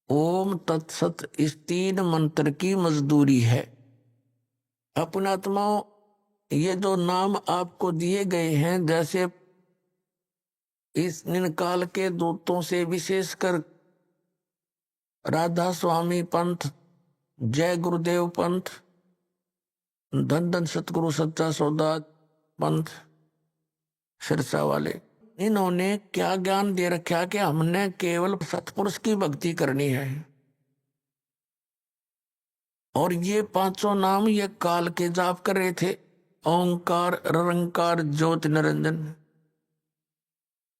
ओम तत्सत इस 3 मंत्र की मजदूरी है। अपनात्माओं, ये जो नाम आपको दिए गए हैं, जैसे इस निकाल के दूतों से विशेषकर राधा स्वामी पंथ, जय गुरुदेव पंथ, धन धन सतगुरु सच्चा सौदा पंथ, सिरसा वाले, इन्होंने क्या ज्ञान दे रखा कि हमने केवल सतपुरुष की भक्ति करनी है। और ये 5 नाम ये काल के जाप कर रहे थे, ओंकार, निरंकार, ज्योति निरंजन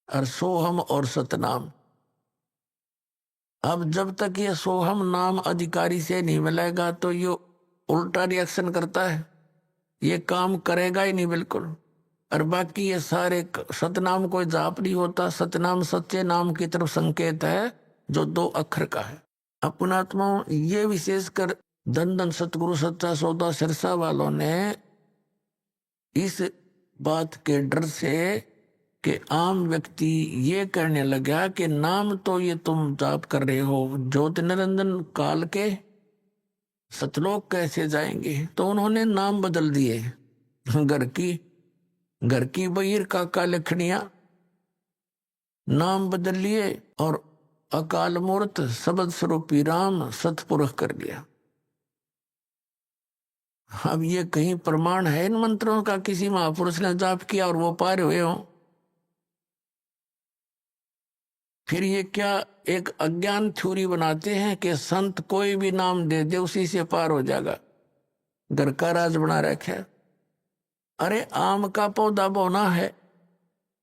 और सोहम और सतनाम। अब जब तक ये सोहम नाम अधिकारी से नहीं मिलेगा तो ये उल्टा रिएक्शन करता है, ये काम करेगा ही नहीं बिल्कुल। और बाकी ये सारे सतनाम कोई जाप नहीं होता, सतनाम सच्चे नाम की तरफ संकेत है जो 2 अक्षर का है। अपनात्माओं, ये विशेषकर धन धन सतगुरु सच्चा सौदा सिरसा वालों ने इस बात के डर से कि आम व्यक्ति ये कहने लगा कि नाम तो ये तुम जाप कर रहे हो, ज्योति निरंजन काल के सतलोक कैसे जाएंगे, तो उन्होंने नाम बदल दिए। घर की बहीर काका लखनिया नाम बदल लिए और अकाल मूर्त शब्द स्वरूपी राम सतपुरुष कर लिया। अब ये कहीं प्रमाण है इन मंत्रों का किसी महापुरुष ने जाप किया और वो पार हुए हों? फिर ये क्या एक अज्ञान थ्योरी बनाते हैं कि संत कोई भी नाम दे दे उसी से पार हो जाएगा, घर का राज बना रखा है। अरे आम का पौधा बोना है,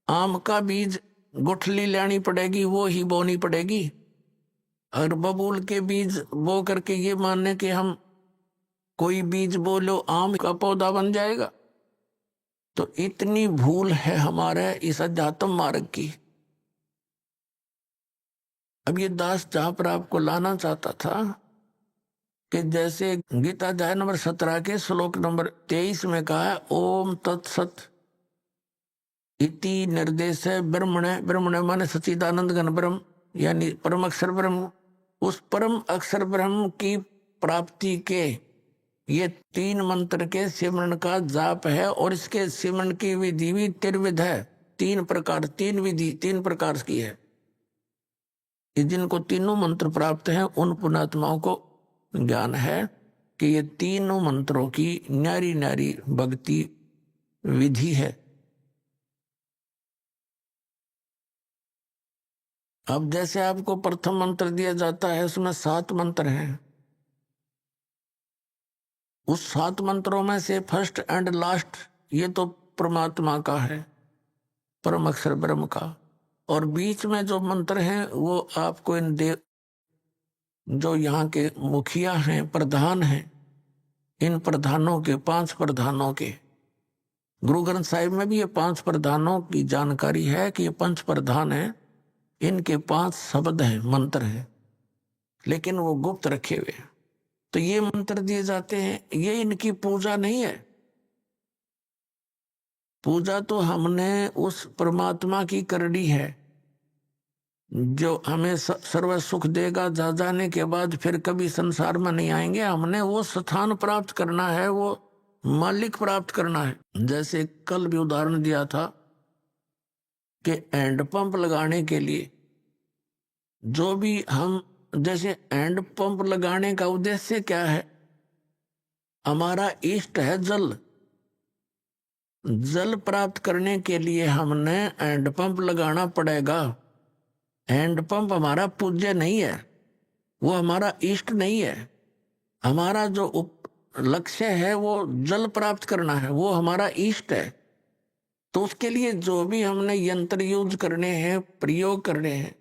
आम का बीज गुठली लेनी पड़ेगी, वो ही बोनी पड़ेगी। और बबूल के बीज बो करके ये मानने कि हम कोई बीज बोलो आम का पौधा बन जाएगा, तो इतनी भूल है हमारे इस अध्यात्म मार्ग की। अब ये दास जहां पर आपको लाना चाहता था कि जैसे गीता अध्याय नंबर 17 के श्लोक नंबर 23 में कहा है, ओम तत्सत इति निर्देश है ब्रह्मणे, ब्रह्मणे माने सच्चिदानंद घन ब्रह्म यानी परम अक्षर ब्रह्म। उस परम अक्षर ब्रह्म की प्राप्ति के ये 3 मंत्र के सिमरन का जाप है। और इसके सिमरन की विधि भी त्रिविध है, 3 प्रकार, 3 विधि 3 प्रकार की है। जिनको तीनों मंत्र प्राप्त हैं उन पुण्यात्माओं को ज्ञान है कि ये तीनों मंत्रों की न्यारी न्यारी भक्ति विधि है। अब जैसे आपको प्रथम मंत्र दिया जाता है, उसमें 7 मंत्र हैं। उस 7 मंत्रों में से फर्स्ट एंड लास्ट ये तो परमात्मा का है, परम अक्षर ब्रह्म का। और बीच में जो मंत्र हैं वो आपको इन देव जो यहाँ के मुखिया हैं, प्रधान हैं, इन प्रधानों के 5 प्रधानों के गुरु ग्रंथ साहिब में भी ये 5 प्रधानों की जानकारी है कि ये 5 प्रधान हैं, इनके 5 शब्द हैं, मंत्र हैं, लेकिन वो गुप्त रखे हुए हैं। तो ये मंत्र दिए जाते हैं, ये इनकी पूजा नहीं है। पूजा तो हमने उस परमात्मा की करनी है जो हमें सर्व सुख देगा, जा जाने के बाद फिर कभी संसार में नहीं आएंगे। हमने वो स्थान प्राप्त करना है, वो मालिक प्राप्त करना है। जैसे कल भी उदाहरण दिया था कि हैंड पंप लगाने के लिए जो भी हम, जैसे हैंड पंप लगाने का उद्देश्य क्या है, हमारा इष्ट है जल। जल प्राप्त करने के लिए हमने हैंड पंप लगाना पड़ेगा। हैंड पंप हमारा पूज्य नहीं है, वो हमारा इष्ट नहीं है। हमारा जो लक्ष्य है वो जल प्राप्त करना है, वो हमारा इष्ट है। तो उसके लिए जो भी हमने यंत्र यूज करने हैं, प्रयोग करने हैं,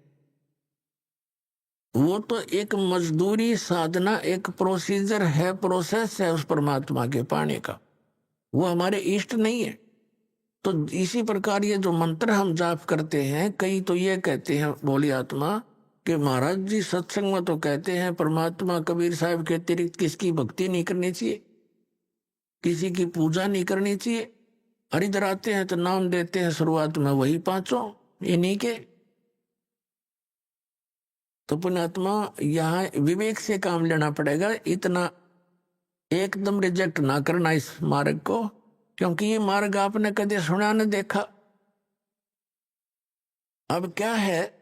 वो तो एक मजदूरी साधना, एक प्रोसीजर है, प्रोसेस है उस परमात्मा के पाने का, वो हमारे इष्ट नहीं है। तो इसी प्रकार ये जो मंत्र हम जाप करते हैं, कई तो ये कहते हैं बोली आत्मा कि महाराज जी सत्संग में तो कहते हैं परमात्मा कबीर साहब के अतिरिक्त किसकी भक्ति नहीं करनी चाहिए, किसी की पूजा नहीं करनी चाहिए। और इधर आते हैं तो नाम देते हैं शुरुआत में वही पांचों इन्हीं के। तो पुण्यात्मा यहाँ विवेक से काम लेना पड़ेगा, इतना एकदम रिजेक्ट ना करना इस मार्ग को, क्योंकि ये मार्ग आपने कभी सुना न देखा। अब क्या है,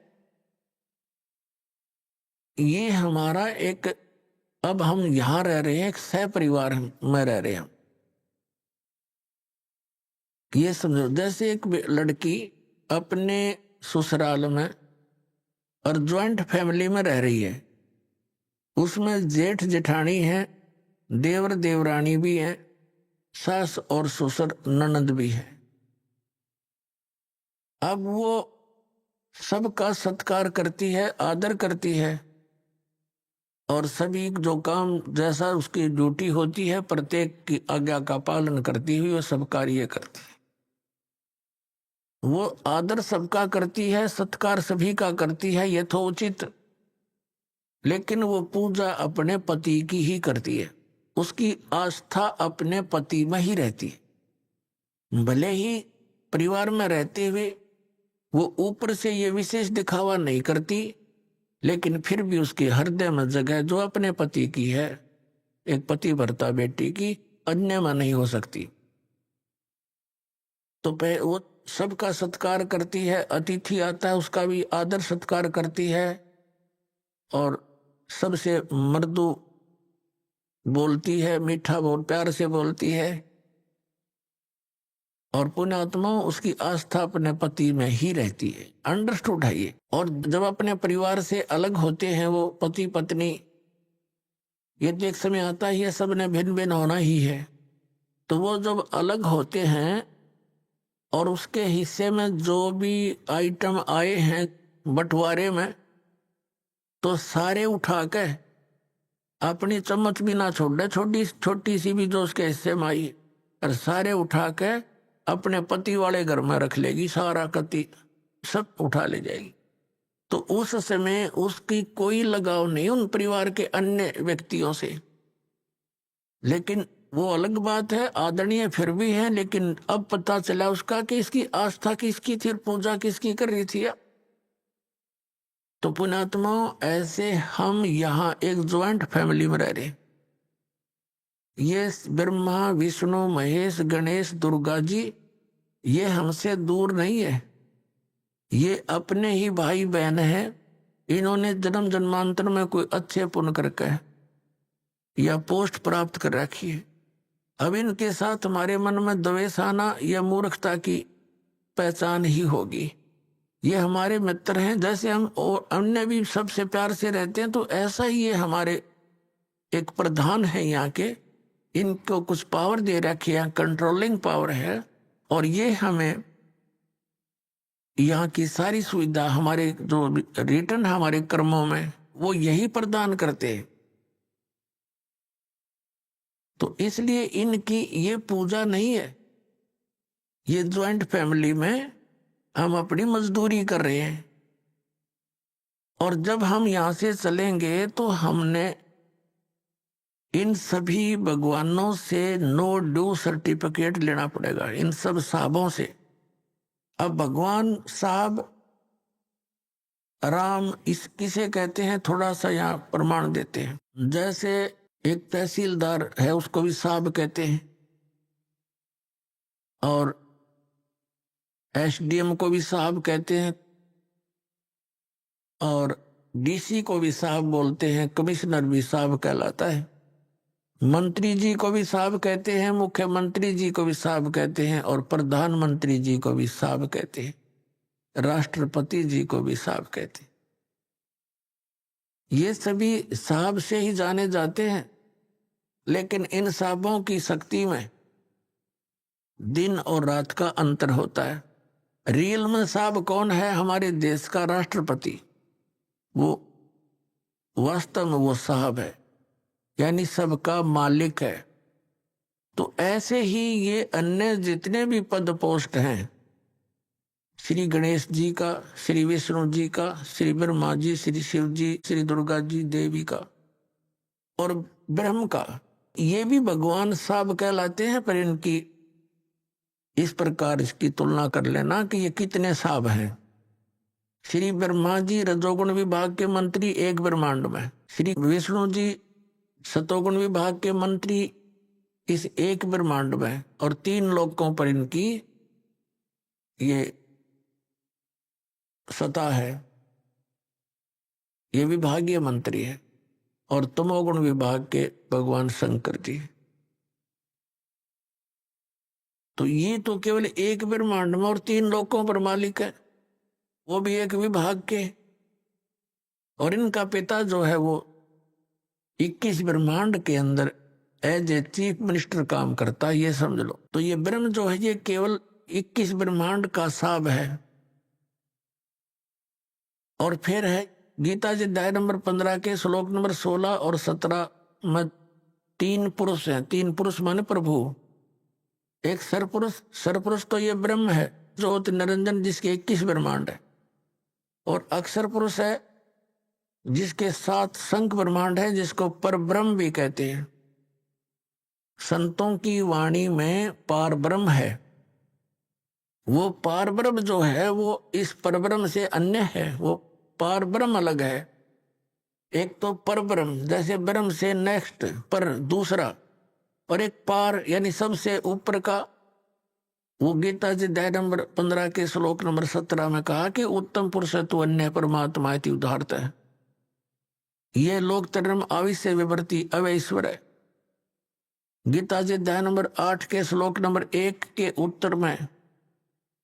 ये हमारा एक, अब हम यहां रह रहे हैं, एक सह परिवार में रह रहे हैं। ये समझो जैसे एक लड़की अपने ससुराल में और ज्वाइंट फैमिली में रह रही है, उसमें जेठ जेठानी है, देवर देवरानी भी है, सास और ससुर ननद भी है। अब वो सबका सत्कार करती है, आदर करती है, और सभी जो काम जैसा उसकी ड्यूटी होती है प्रत्येक की आज्ञा का पालन करती हुई वो सब कार्य करती है। वो आदर सबका करती है, सत्कार सभी का करती है यथोचित, लेकिन वो पूजा अपने पति की ही करती है। उसकी आस्था अपने पति में ही रहती है। भले ही परिवार में रहते हुए वो ऊपर से ये विशेष दिखावा नहीं करती, लेकिन फिर भी उसके हृदय में जगह जो अपने पति की है, एक पति भरता बेटी की, अन्य में नहीं हो सकती। तो वो सबका सत्कार करती है, अतिथि आता है उसका भी आदर सत्कार करती है, और सबसे मृदु बोलती है, मीठा बोल प्यार से बोलती है, और पुण्यात्मा उसकी आस्था अपने पति में ही रहती है। अंडरस्टूड है ये। और जब अपने परिवार से अलग होते हैं वो पति पत्नी, ये तो एक समय आता ही है, सबने भिन्न भिन्न होना ही है। तो वो जब अलग होते हैं और उसके हिस्से में जो भी आइटम आए हैं बंटवारे में, तो सारे उठा के अपनी चम्मच भी ना छोड़, छोटी सी भी जो उसके हिस्से में आई, और सारे उठा के अपने पति वाले घर में रख लेगी, सारा कति सब उठा ले जाएगी। तो उस समय उसकी कोई लगाव नहीं उन परिवार के अन्य व्यक्तियों से। लेकिन वो अलग बात है, आदरणीय फिर भी है, लेकिन अब पता चला उसका कि इसकी आस्था किसकी थी, पूजा किसकी कर रही थी। तो पुण्यात्मा ऐसे हम यहाँ एक ज्वाइंट फैमिली में रह रहे। ये ब्रह्मा विष्णु महेश गणेश दुर्गा जी ये हमसे दूर नहीं है, ये अपने ही भाई बहन है। इन्होंने जन्म जन्मांतर में कोई अच्छे पुण्य करके या पोस्ट प्राप्त कर रखी है। अब इनके साथ हमारे मन में द्वेष आना या मूर्खता की पहचान ही होगी। ये हमारे मित्र हैं, जैसे हम और अन्य भी सबसे प्यार से रहते हैं, तो ऐसा ही ये हमारे एक प्रधान है यहाँ के। इनको कुछ पावर दे रखी है, कंट्रोलिंग पावर है, और ये हमें यहाँ की सारी सुविधा हमारे जो रिटर्न हमारे कर्मों में वो यही प्रदान करते हैं। तो इसलिए इनकी ये पूजा नहीं है। ये ज्वाइंट फैमिली में हम अपनी मजदूरी कर रहे हैं, और जब हम यहां से चलेंगे तो हमने इन सभी भगवानों से नो ड्यू सर्टिफिकेट लेना पड़ेगा, इन सब साहबों से। अब भगवान साहब राम इस किसे कहते हैं, थोड़ा सा यहाँ प्रमाण देते हैं। जैसे एक तहसीलदार है, उसको भी साहब कहते हैं, और एसडीएम को भी साहब कहते हैं, और डीसी को भी साहब बोलते हैं, कमिश्नर भी साहब कहलाता है, मंत्री जी को भी साहब कहते हैं, मुख्यमंत्री जी को भी साहब कहते हैं, और प्रधानमंत्री जी को भी साहब कहते हैं, राष्ट्रपति जी को भी साहब कहते हैं। ये सभी साहब से ही जाने जाते हैं। लेकिन इन साहबों की शक्ति में दिन और रात का अंतर होता है। रियल में साहब कौन है? हमारे देश का राष्ट्रपति, वो वास्तव में वो साहब है, यानी सबका मालिक है। तो ऐसे ही ये अन्य जितने भी पद पोस्ट हैं, श्री गणेश जी का, श्री विष्णु जी का, श्री ब्रह्मा जी, श्री शिव जी, श्री दुर्गा जी देवी का और ब्रह्म का। ये भी भगवान सब कहलाते हैं, पर इनकी इस प्रकार इसकी तुलना कर लेना कि ये कितने साब हैं। श्री ब्रह्मा जी रजोगुण विभाग के मंत्री एक ब्रह्मांड में, श्री विष्णु जी सतोगुण विभाग के मंत्री इस एक ब्रह्मांड में, और 3 लोकों पर इनकी ये सत्ता है, ये विभागीय मंत्री है। और तमोगुण विभाग के भगवान शंकर जी। तो ये तो केवल एक ब्रह्मांड में और 3 लोकों पर मालिक है, वो भी एक विभाग के। और इनका पिता जो है वो 21 ब्रह्मांड के अंदर एज ए चीफ मिनिस्टर काम करता है, ये समझ लो। तो ये ब्रह्म जो है ये केवल 21 ब्रह्मांड का साब है। और फिर है गीता जी अध्याय नंबर 15 के श्लोक नंबर 16 और 17 में 3 पुरुष हैं। 3 पुरुष माने प्रभु। एक सरपुरुष तो ये ब्रह्म है, ज्योति निरंजन, जिसके 21 ब्रह्मांड है। और अक्षर पुरुष है जिसके 7 शंख ब्रह्मांड है, जिसको पर ब्रह्म भी कहते हैं। संतों की वाणी में पार ब्रह्म है। वो पार ब्रह्म जो है वो इस परब्रह्म से अन्य है, वो पार ब्रह्म अलग है। एक तो पर ब्रह्म, जैसे ब्रह्म से नेक्स्ट पर दूसरा, और एक पार यानी सबसे ऊपर का। वो गीता जी अध्याय नंबर 15 के श्लोक नंबर 17 में कहा कि उत्तम पुरुष तो अन्य परमात्मा इति उदाहरत है। ये लोक धर्म आविश्य विवर्ती अवैश्वर है। गीता जी अध्याय नंबर 8 के श्लोक नंबर 1 के उत्तर में,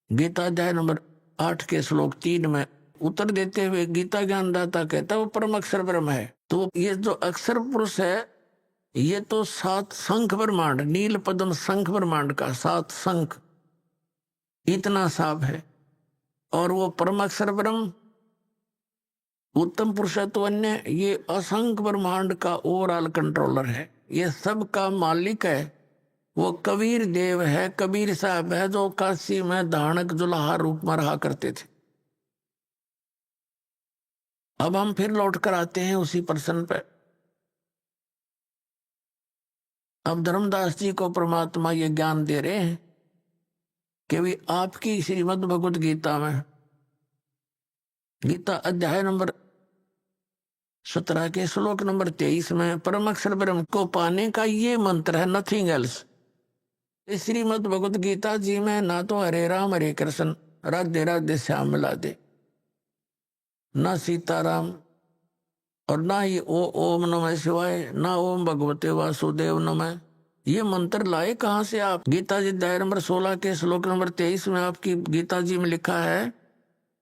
गीता अध्याय नंबर 8 के श्लोक 3 में उत्तर देते हुए गीता ज्ञानदाता कहता है वो परम अक्षर ब्रह्म है। तो ये जो अक्षर पुरुष है ये तो 7 शंख ब्रह्मांड, नील पद्म शंख ब्रह्मांड का 7 शंख, इतना साब है। और वो परम अक्षर ब्रह्म उत्तम पुरुष तो अन्य, ये असंख्य ब्रह्मांड का ओवरऑल कंट्रोलर है, ये सब का मालिक है। वो कबीर देव है, कबीर साहब है, जो काशी में धानक जुलाहा रूप में रहा करते थे। अब हम फिर लौट कर आते हैं उसी प्रश्न पे। अब धर्मदास जी को परमात्मा ये ज्ञान दे रहे हैं कि भी आपकी श्रीमद् भगवत गीता में, गीता अध्याय नंबर 17 के श्लोक नंबर 23 में परम अक्षर ब्रह्म को पाने का ये मंत्र है, नथिंग एल्स। इस श्रीमद् भगवत गीता जी में ना तो हरे राम हरे कृष्ण राधे राधे श्याम मिला दे, ना सीताराम, और ना ही ओम नमः शिवाय, ना ओम भगवते वासुदेव नमः। ये मंत्र लाए कहाँ से आप? गीता जी अध्याय नंबर 16 के श्लोक नंबर 23 में आपकी गीता जी में लिखा है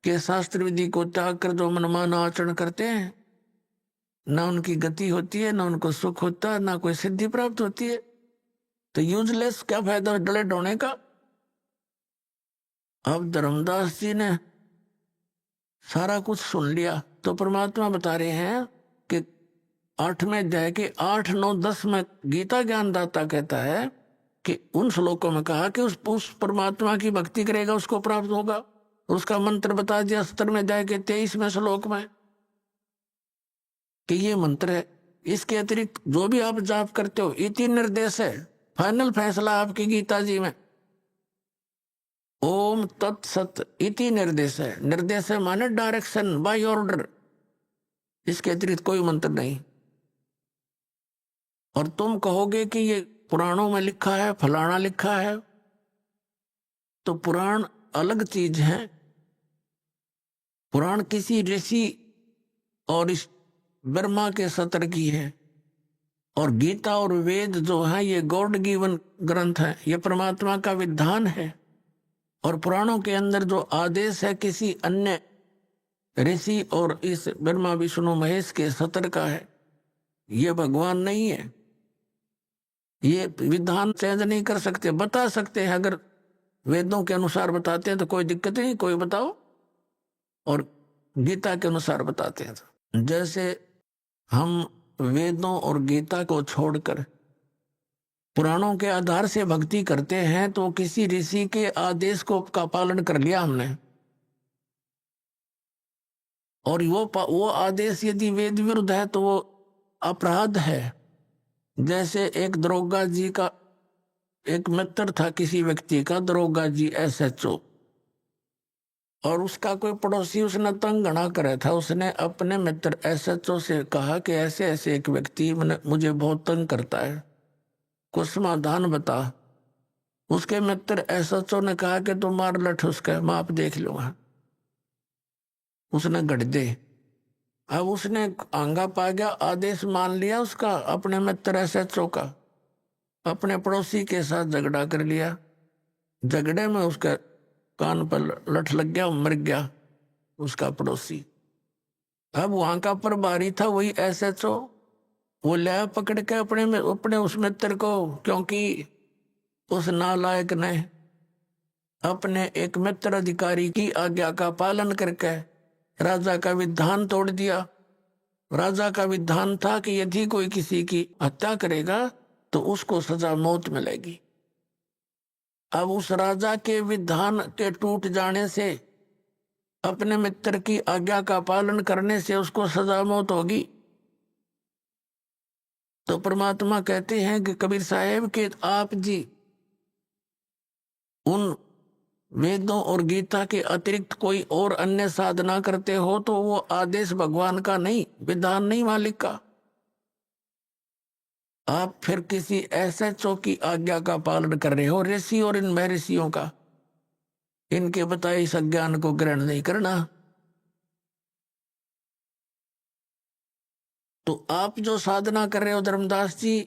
कि शास्त्र विधि को त्याग कर जो मनमाना आचरण करते हैं, ना उनकी गति होती है, ना उनको सुख होता है, ना कोई सिद्धि प्राप्त होती है। तो यूजलेस, क्या फायदा डले ढोने का। अब धर्मदास जी ने सारा कुछ सुन लिया, तो परमात्मा बता रहे हैं कि 8वें अध्याय के 8, 9, 10 में गीता ज्ञानदाता कहता है कि उन श्लोकों में कहा कि उस परमात्मा की भक्ति करेगा उसको प्राप्त होगा। उसका मंत्र बता दिया 17वें अध्याय के 23वें श्लोक में कि ये मंत्र है। इसके अतिरिक्त जो भी आप जाप करते हो, इति निर्देश है, फाइनल फैसला आपकी गीता जी में ओम तत्सत इति निर्देश है। निर्देश है माने डायरेक्शन, बाय ऑर्डर, इसके अतिरिक्त कोई मंत्र नहीं। और तुम कहोगे कि ये पुराणों में लिखा है, फलाना लिखा है, तो पुराण अलग चीज है। पुराण किसी ऋषि और इस ब्रह्मा के सत्र की है, और गीता और वेद जो है ये गॉड गिवन ग्रंथ है, ये परमात्मा का विधान है। और पुराणों के अंदर जो आदेश है किसी अन्य ऋषि और इस ब्रह्मा विष्णु महेश के सत्र का है, ये भगवान नहीं है। ये विधान चेंज नहीं कर सकते, बता सकते हैं, अगर वेदों के अनुसार बताते हैं तो कोई दिक्कत नहीं, कोई बताओ, और गीता के अनुसार बताते हैं तो। जैसे हम वेदों और गीता को छोड़कर पुराणों के आधार से भक्ति करते हैं, तो किसी ऋषि के आदेश को का पालन कर लिया हमने, और वो आदेश यदि वेद विरुद्ध है तो वो अपराध है। जैसे एक दरोगा जी का एक मित्र था, किसी व्यक्ति का, दरोगा जी SHO, और उसका कोई पड़ोसी उसने तंग घना करे था। उसने अपने मित्र SHO से कहा कि ऐसे ऐसे एक व्यक्ति मुझे बहुत तंग करता है, कुछ समाधान बता। उसके मित्र SHO ने कहा कि तुम मार लठ उसका, मैं आप देख लूंगा। उसने गढ़ दे। अब उसने आंगा पा गया, आदेश मान लिया उसका, अपने मित्र SHO का, अपने पड़ोसी के साथ झगड़ा कर लिया। झगड़े में उसका कान पर लठ लग गया, मर गया उसका पड़ोसी। अब वहां का प्रभारी था वही SHO, वो ले पकड़ के अपने उस मित्र को, क्योंकि उस नालायक ने अपने एक मित्र अधिकारी की आज्ञा का पालन करके राजा का विधान तोड़ दिया। राजा का विधान था कि यदि कोई किसी की हत्या करेगा तो उसको सजा मौत मिलेगी। अब उस राजा के विधान के टूट जाने से, अपने मित्र की आज्ञा का पालन करने से उसको सजा मौत होगी। तो परमात्मा कहते हैं कि कबीर साहेब कि आप जी उन वेदों और गीता के अतिरिक्त कोई और अन्य साधना करते हो तो वो आदेश भगवान का नहीं, विधान नहीं, मालिक का। आप फिर किसी SHO की आज्ञा का पालन कर रहे हो। ऋषि और इन महर्षियों का, इनके बताए इस अज्ञान को ग्रहण नहीं करना। तो आप जो साधना कर रहे हो धर्मदास जी,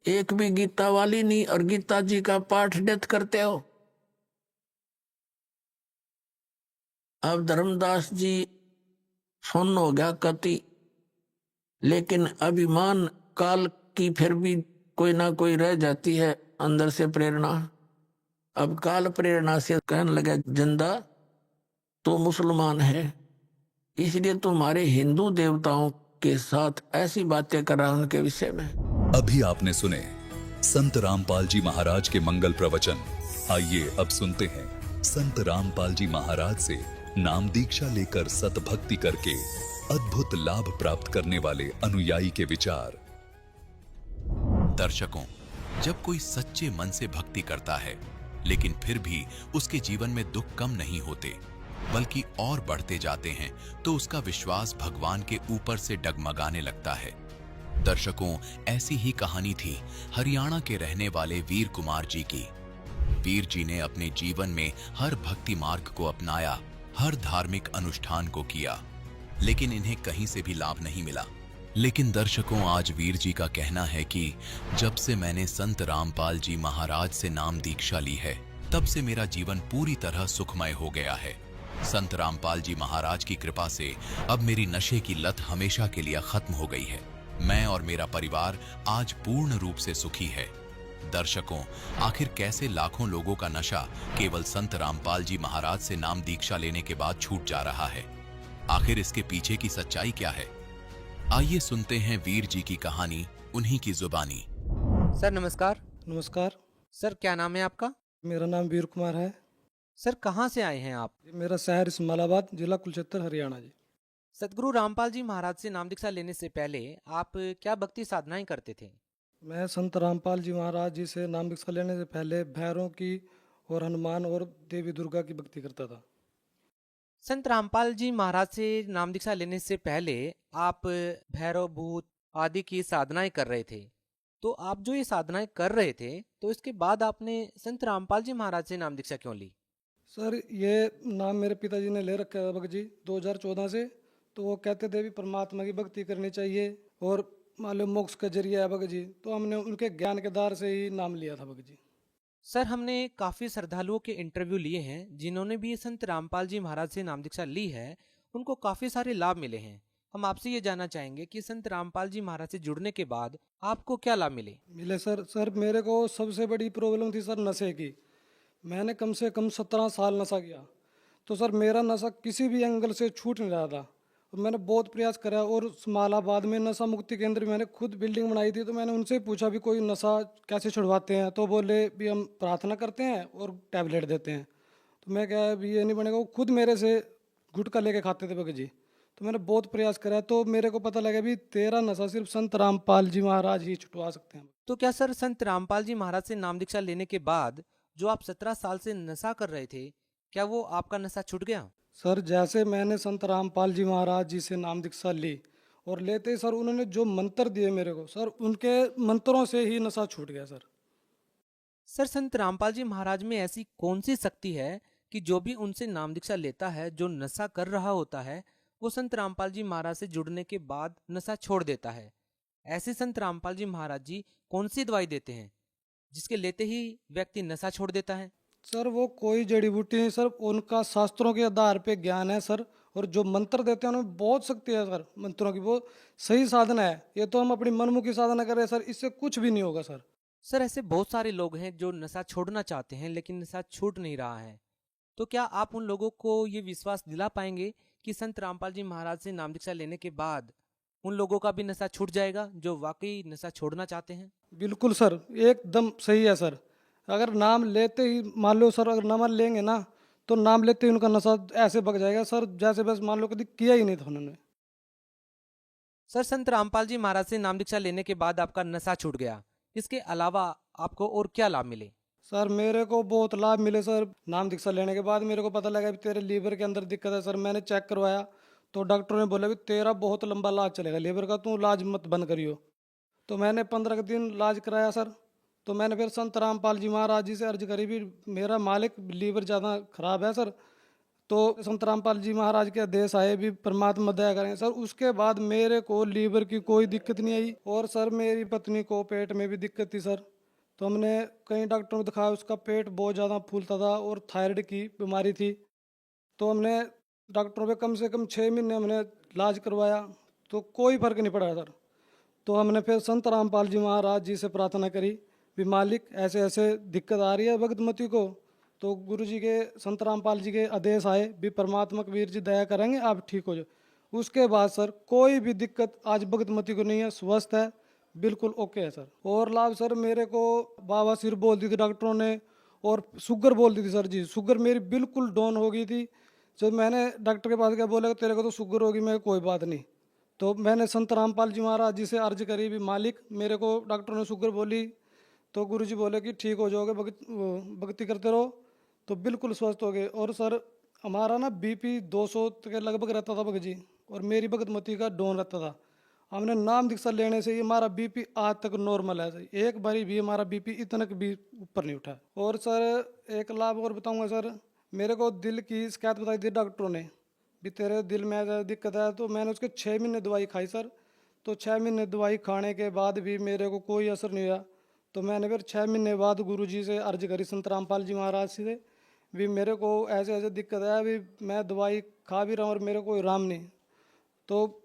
एक भी गीता वाली नहीं, और गीता जी का पाठ नित्य करते हो। अब धर्मदास जी सुन्न हो गया कति, लेकिन अभिमान काल की फिर भी कोई ना कोई रह जाती है अंदर से प्रेरणा। अब काल प्रेरणा से कहने लगा जिंदा तो मुसलमान है, इसलिए तुम्हारे हिंदू देवताओं के साथ ऐसी बातें कर रहा उनके विषय में। अभी आपने सुने संत रामपाल जी महाराज के मंगल प्रवचन। आइए अब सुनते हैं संत रामपाल जी महाराज से नाम दीक्षा लेकर सतभक्ति करके अद्भुत लाभ प्राप्त करने वाले अनुयायी के विचार। दर्शकों, जब कोई सच्चे मन से भक्ति करता है लेकिन फिर भी उसके जीवन में दुख कम नहीं होते बल्कि और बढ़ते जाते हैं, तो उसका विश्वास भगवान के ऊपर से डगमगाने लगता है। दर्शकों, ऐसी ही कहानी थी हरियाणा के रहने वाले वीर कुमार जी की। वीर जी ने अपने जीवन में हर भक्ति मार्ग को अपनाया, हर धार्मिक अनुष्ठान को किया, लेकिन इन्हें कहीं से भी लाभ नहीं मिला। लेकिन दर्शकों, आज वीर जी का कहना है कि जब से मैंने संत रामपाल जी महाराज से नाम दीक्षा ली है, तब से मेरा जीवन पूरी तरह सुखमय हो गया है। संत रामपाल जी महाराज की कृपा से अब मेरी नशे की लत हमेशा के लिए खत्म हो गई है। मैं और मेरा परिवार आज पूर्ण रूप से सुखी है। दर्शकों, आखिर कैसे लाखों लोगों का नशा केवल संत रामपाल जी महाराज से नाम दीक्षा लेने के बाद छूट जा रहा है? आखिर इसके पीछे की सच्चाई क्या है? आइए सुनते हैं वीर जी की कहानी उन्हीं की जुबानी। सर नमस्कार। नमस्कार, सर क्या नाम है आपका? मेरा नाम वीर कुमार है। सर कहाँ से आए हैं आप? मेरा शहर इस्माइलाबाद, जिला कुरुक्षेत्र, हरियाणा जी। सतगुरु रामपाल जी महाराज से नाम दीक्षा लेने से पहले आप क्या भक्ति साधनाएं करते थे? मैं संत रामपाल जी महाराज जी से नाम दीक्षा लेने से पहले भैरों की और हनुमान और देवी दुर्गा की भक्ति करता था। संत रामपाल जी महाराज से नाम दीक्षा लेने से पहले आप भैरव भूत आदि की साधनाएं कर रहे थे। तो आप जो ये साधनाएं कर रहे थे, तो इसके बाद आपने संत रामपाल जी महाराज से नाम दीक्षा क्यों ली? सर, ये नाम मेरे पिताजी ने ले रखा है भगत जी 2014 से। तो वो कहते थे भी परमात्मा की भक्ति करनी चाहिए और मालूम मोक्ष का जरिया है भगत जी, तो हमने उनके ज्ञान के द्वार से ही नाम लिया था भगत जी। सर हमने काफी श्रद्धालुओं के इंटरव्यू लिए हैं जिन्होंने भी संत रामपाल जी महाराज से नाम दीक्षा ली है, उनको काफी सारे लाभ मिले हैं। हम आपसे ये जानना चाहेंगे कि संत रामपाल जी महाराज से जुड़ने के बाद आपको क्या लाभ मिले? सर मेरे को सबसे बड़ी प्रॉब्लम थी सर नशे की। मैंने कम से कम 17 साल नशा किया, तो सर मेरा नशा किसी भी एंगल से छूट नहीं रहा था। और मैंने बहुत प्रयास करा, और इस्माइलाबाद में नशा मुक्ति केंद्र मैंने खुद बिल्डिंग बनाई थी। तो मैंने उनसे पूछा भी कोई नशा कैसे छुड़वाते हैं, तो बोले भी हम प्रार्थना करते हैं और टैबलेट देते हैं। तो मैं क्या भी ये नहीं बनेगा, वो खुद मेरे से गुटखा लेके खाते थे भगत जी। तो मैंने बहुत प्रयास करा, तो मेरे को पता लगा भी तेरा नशा सिर्फ संत रामपाल जी महाराज ही छुटवा सकते हैं। तो क्या सर संत रामपाल जी महाराज से नाम दीक्षा लेने के बाद जो आप 17 साल से नशा कर रहे थे, क्या वो आपका नशा छूट गया? सर जैसे मैंने संत रामपाल जी महाराज जी से नाम दीक्षा ली और लेते ही सर उन्होंने जो मंत्र दिए मेरे को, सर उनके मंत्रों से ही नशा छूट गया सर। सर संत रामपाल जी महाराज में ऐसी कौन सी शक्ति है कि जो भी उनसे नाम दीक्षा लेता है, जो नशा कर रहा होता है, वो संत रामपाल जी महाराज से जुड़ने के बाद नशा छोड़ देता है? ऐसे संत रामपाल जी महाराज जी कौन सी दवाई देते हैं जिसके लेते ही व्यक्ति नशा छोड़ देता है? सर वो कोई जड़ी बूटी नहीं सर, उनका शास्त्रों के आधार पे ज्ञान है सर, और जो मंत्र देते हैं उनमें बहुत शक्ति है सर, मंत्रों की वो सही साधना है। ये तो हम अपनी मनमुखी साधना कर रहे हैं सर, इससे कुछ भी नहीं होगा सर। सर ऐसे बहुत सारे लोग हैं जो नशा छोड़ना चाहते हैं लेकिन नशा छूट नहीं रहा है, तो क्या आप उन लोगों को ये विश्वास दिला पाएंगे कि संत रामपाल जी महाराज से नाम दीक्षा लेने के बाद उन लोगों का भी नशा छूट जाएगा जो वाकई नशा छोड़ना चाहते हैं? बिल्कुल सर, एकदम सही है सर। अगर नाम लेते ही मान लो सर, अगर नाम लेंगे ना तो नाम लेते ही उनका नशा ऐसे भग जाएगा सर, जैसे बस मान लो कभी किया ही नहीं था उन्होंने। सर संत रामपाल जी महाराज से नाम दीक्षा लेने के बाद आपका नशा छूट गया, इसके अलावा आपको और क्या लाभ मिले? सर मेरे को बहुत लाभ मिले सर। नाम दीक्षा लेने के बाद मेरे को पता लगा भी तेरे लीवर के अंदर दिक्कत है सर। मैंने चेक करवाया तो डॉक्टर ने बोला भी तेरा बहुत लंबा इलाज चलेगा लीवर का, तू इलाज मत बंद करियो। तो मैंने 15 दिन इलाज कराया सर। तो मैंने फिर संत रामपाल जी महाराज जी से अर्ज करी भी मेरा मालिक लीवर ज़्यादा खराब है सर। तो संत रामपाल जी महाराज के आदेश आए भी परमात्मा दया करेंगे सर। उसके बाद मेरे को लीवर की कोई दिक्कत नहीं आई, और सर मेरी पत्नी को पेट में भी दिक्कत थी सर। तो हमने कई डॉक्टरों को दिखाया, उसका पेट बहुत ज़्यादा फूलता था और थायराइड की बीमारी थी। तो हमने डॉक्टरों पे कम से कम 6 महीने हमने इलाज करवाया तो कोई फर्क नहीं पड़ा सर। तो हमने फिर संत रामपाल जी महाराज जी से प्रार्थना करी भी मालिक ऐसे ऐसे दिक्कत आ रही है भगतमती को। तो गुरु जी के संत रामपाल जी के आदेश आए भी परमात्मा कबीर जी दया करेंगे आप ठीक हो जाओ। उसके बाद सर कोई भी दिक्कत आज भगतमती को नहीं है, स्वस्थ है, बिल्कुल ओके है सर। और लाभ सर मेरे को बाबा सिर बोल दी थी डॉक्टरों ने, और शुगर बोल दी थी सर जी। शुगर मेरी बिल्कुल डाउन हो गई थी। जब मैंने डॉक्टर के पास गया, बोला तेरे को तो शुगर होगी, मैं कोई बात नहीं। तो मैंने संत रामपाल जी महाराज जी से अर्ज करी भी मालिक मेरे को डॉक्टरों ने शुगर बोली, तो गुरु जी बोले कि ठीक हो जाओगे, भक्ति करते रहो, तो बिल्कुल स्वस्थ हो गए। और सर हमारा ना बीपी 200 के लगभग रहता था भगत जी, और मेरी भगतमती का डाउन रहता था। हमने नाम दीक्षा लेने से ही हमारा बीपी आज तक नॉर्मल है सर। एक बारी भी हमारा बीपी इतना भी ऊपर नहीं उठा। और सर एक लाभ और बताऊंगा सर, मेरे को दिल की शिकायत बताई थी डॉक्टरों ने भी तेरे दिल में ऐसा दिक्कत है। तो मैंने उसके 6 महीने दवाई खाई सर। तो 6 महीने दवाई खाने के बाद भी मेरे को कोई असर नहीं हुआ। तो मैंने फिर 6 महीने बाद गुरु जी से अर्ज करी संत रामपाल जी महाराज से भी मेरे को ऐसे ऐसे दिक्कत है, भी मैं दवाई खा भी रहा हूँ और मेरे को आराम नहीं। तो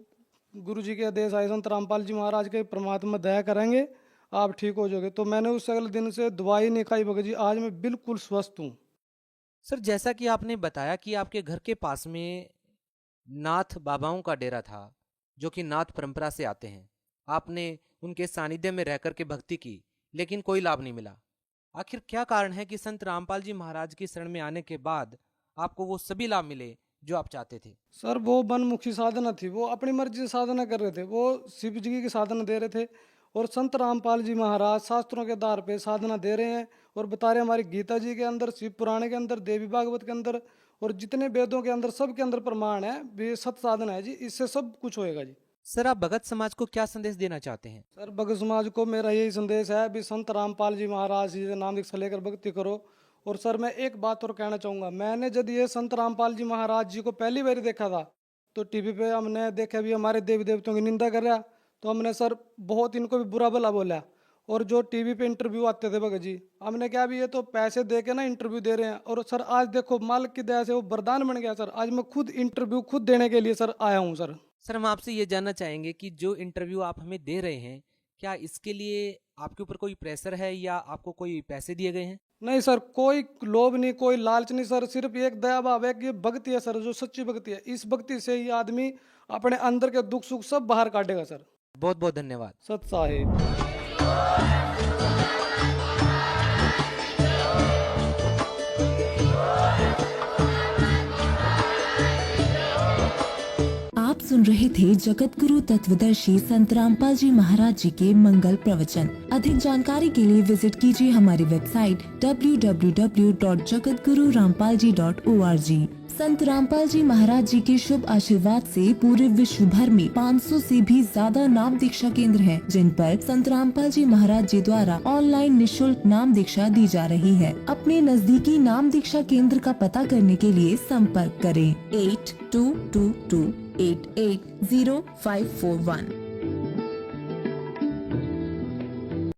गुरु जी के आदेश आए संत रामपाल जी महाराज के, परमात्मा दया करेंगे आप ठीक हो जाओगे। तो मैंने उस अगले दिन से दवाई नहीं खाई भगत जी, आज मैं बिल्कुल स्वस्थ हूँ। सर जैसा कि आपने बताया कि आपके घर के पास में नाथ बाबाओं का डेरा था जो कि नाथ परंपरा से आते हैं, आपने उनके सानिध्य में रहकर के भक्ति की लेकिन कोई लाभ नहीं मिला। आखिर क्या कारण है कि संत रामपाल जी महाराज की शरण में आने के बाद आपको वो सभी लाभ मिले जो आप चाहते थे? सर वो मनमुखी साधना थी, वो अपनी मर्जी से साधना कर रहे थे, वो शिव जी की साधना दे रहे थे। और संत रामपाल जी महाराज शास्त्रों के आधार पे साधना दे रहे हैं और बता रहे हैं हमारी गीता जी के अंदर, शिव पुराण के अंदर, देवी भागवत के अंदर और जितने वेदों के अंदर, सब के अंदर प्रमाण है भी सत साधना है जी, इससे सब कुछ होएगा जी। सर आप भगत समाज को क्या संदेश देना चाहते हैं? सर भगत समाज को मेरा यही संदेश है भी संत रामपाल जी महाराज जी से नाम दीक्षा लेकर भक्ति करो। और सर मैं एक बात और कहना चाहूँगा, मैंने जब ये संत रामपाल जी महाराज जी को पहली बार देखा था तो टीवी पे हमने देखा भी हमारे देवी देवताओं की निंदा कर रहा, तो हमने सर बहुत इनको भी बुरा भला बोला। और जो टीवी पे इंटरव्यू आते थे भगत जी, हमने क्या भी ये तो पैसे दे के ना इंटरव्यू दे रहे हैं। और सर आज देखो मालिक की दया से वो वरदान बन गया सर, आज मैं खुद इंटरव्यू खुद देने के लिए सर आया हूँ सर। सर हम आपसे ये जानना चाहेंगे कि जो इंटरव्यू आप हमें दे रहे हैं, क्या इसके लिए आपके ऊपर कोई प्रेशर है या आपको कोई पैसे दिए गए हैं? नहीं सर, कोई लोभ नहीं, कोई लालच नहीं सर, सिर्फ एक दया भाव है कि भक्ति है सर, जो सच्ची भक्ति है। इस भक्ति से ही आदमी अपने अंदर के दुख सुख सब बाहर काटेगा सर। बहुत बहुत धन्यवाद। सत साहिब। आप सुन रहे थे जगत गुरु तत्वदर्शी संत रामपाल जी महाराज जी के मंगल प्रवचन। अधिक जानकारी के लिए विजिट कीजिए हमारी वेबसाइट www.jagatgururampalji.org। संत रामपाल जी महाराज जी के शुभ आशीर्वाद से पूरे विश्व भर में 500 से भी ज्यादा नाम दीक्षा केंद्र हैं, जिन पर संत रामपाल जी महाराज जी द्वारा ऑनलाइन निशुल्क नाम दीक्षा दी जा रही है। अपने नजदीकी नाम दीक्षा केंद्र का पता करने के लिए संपर्क करें 8222880541।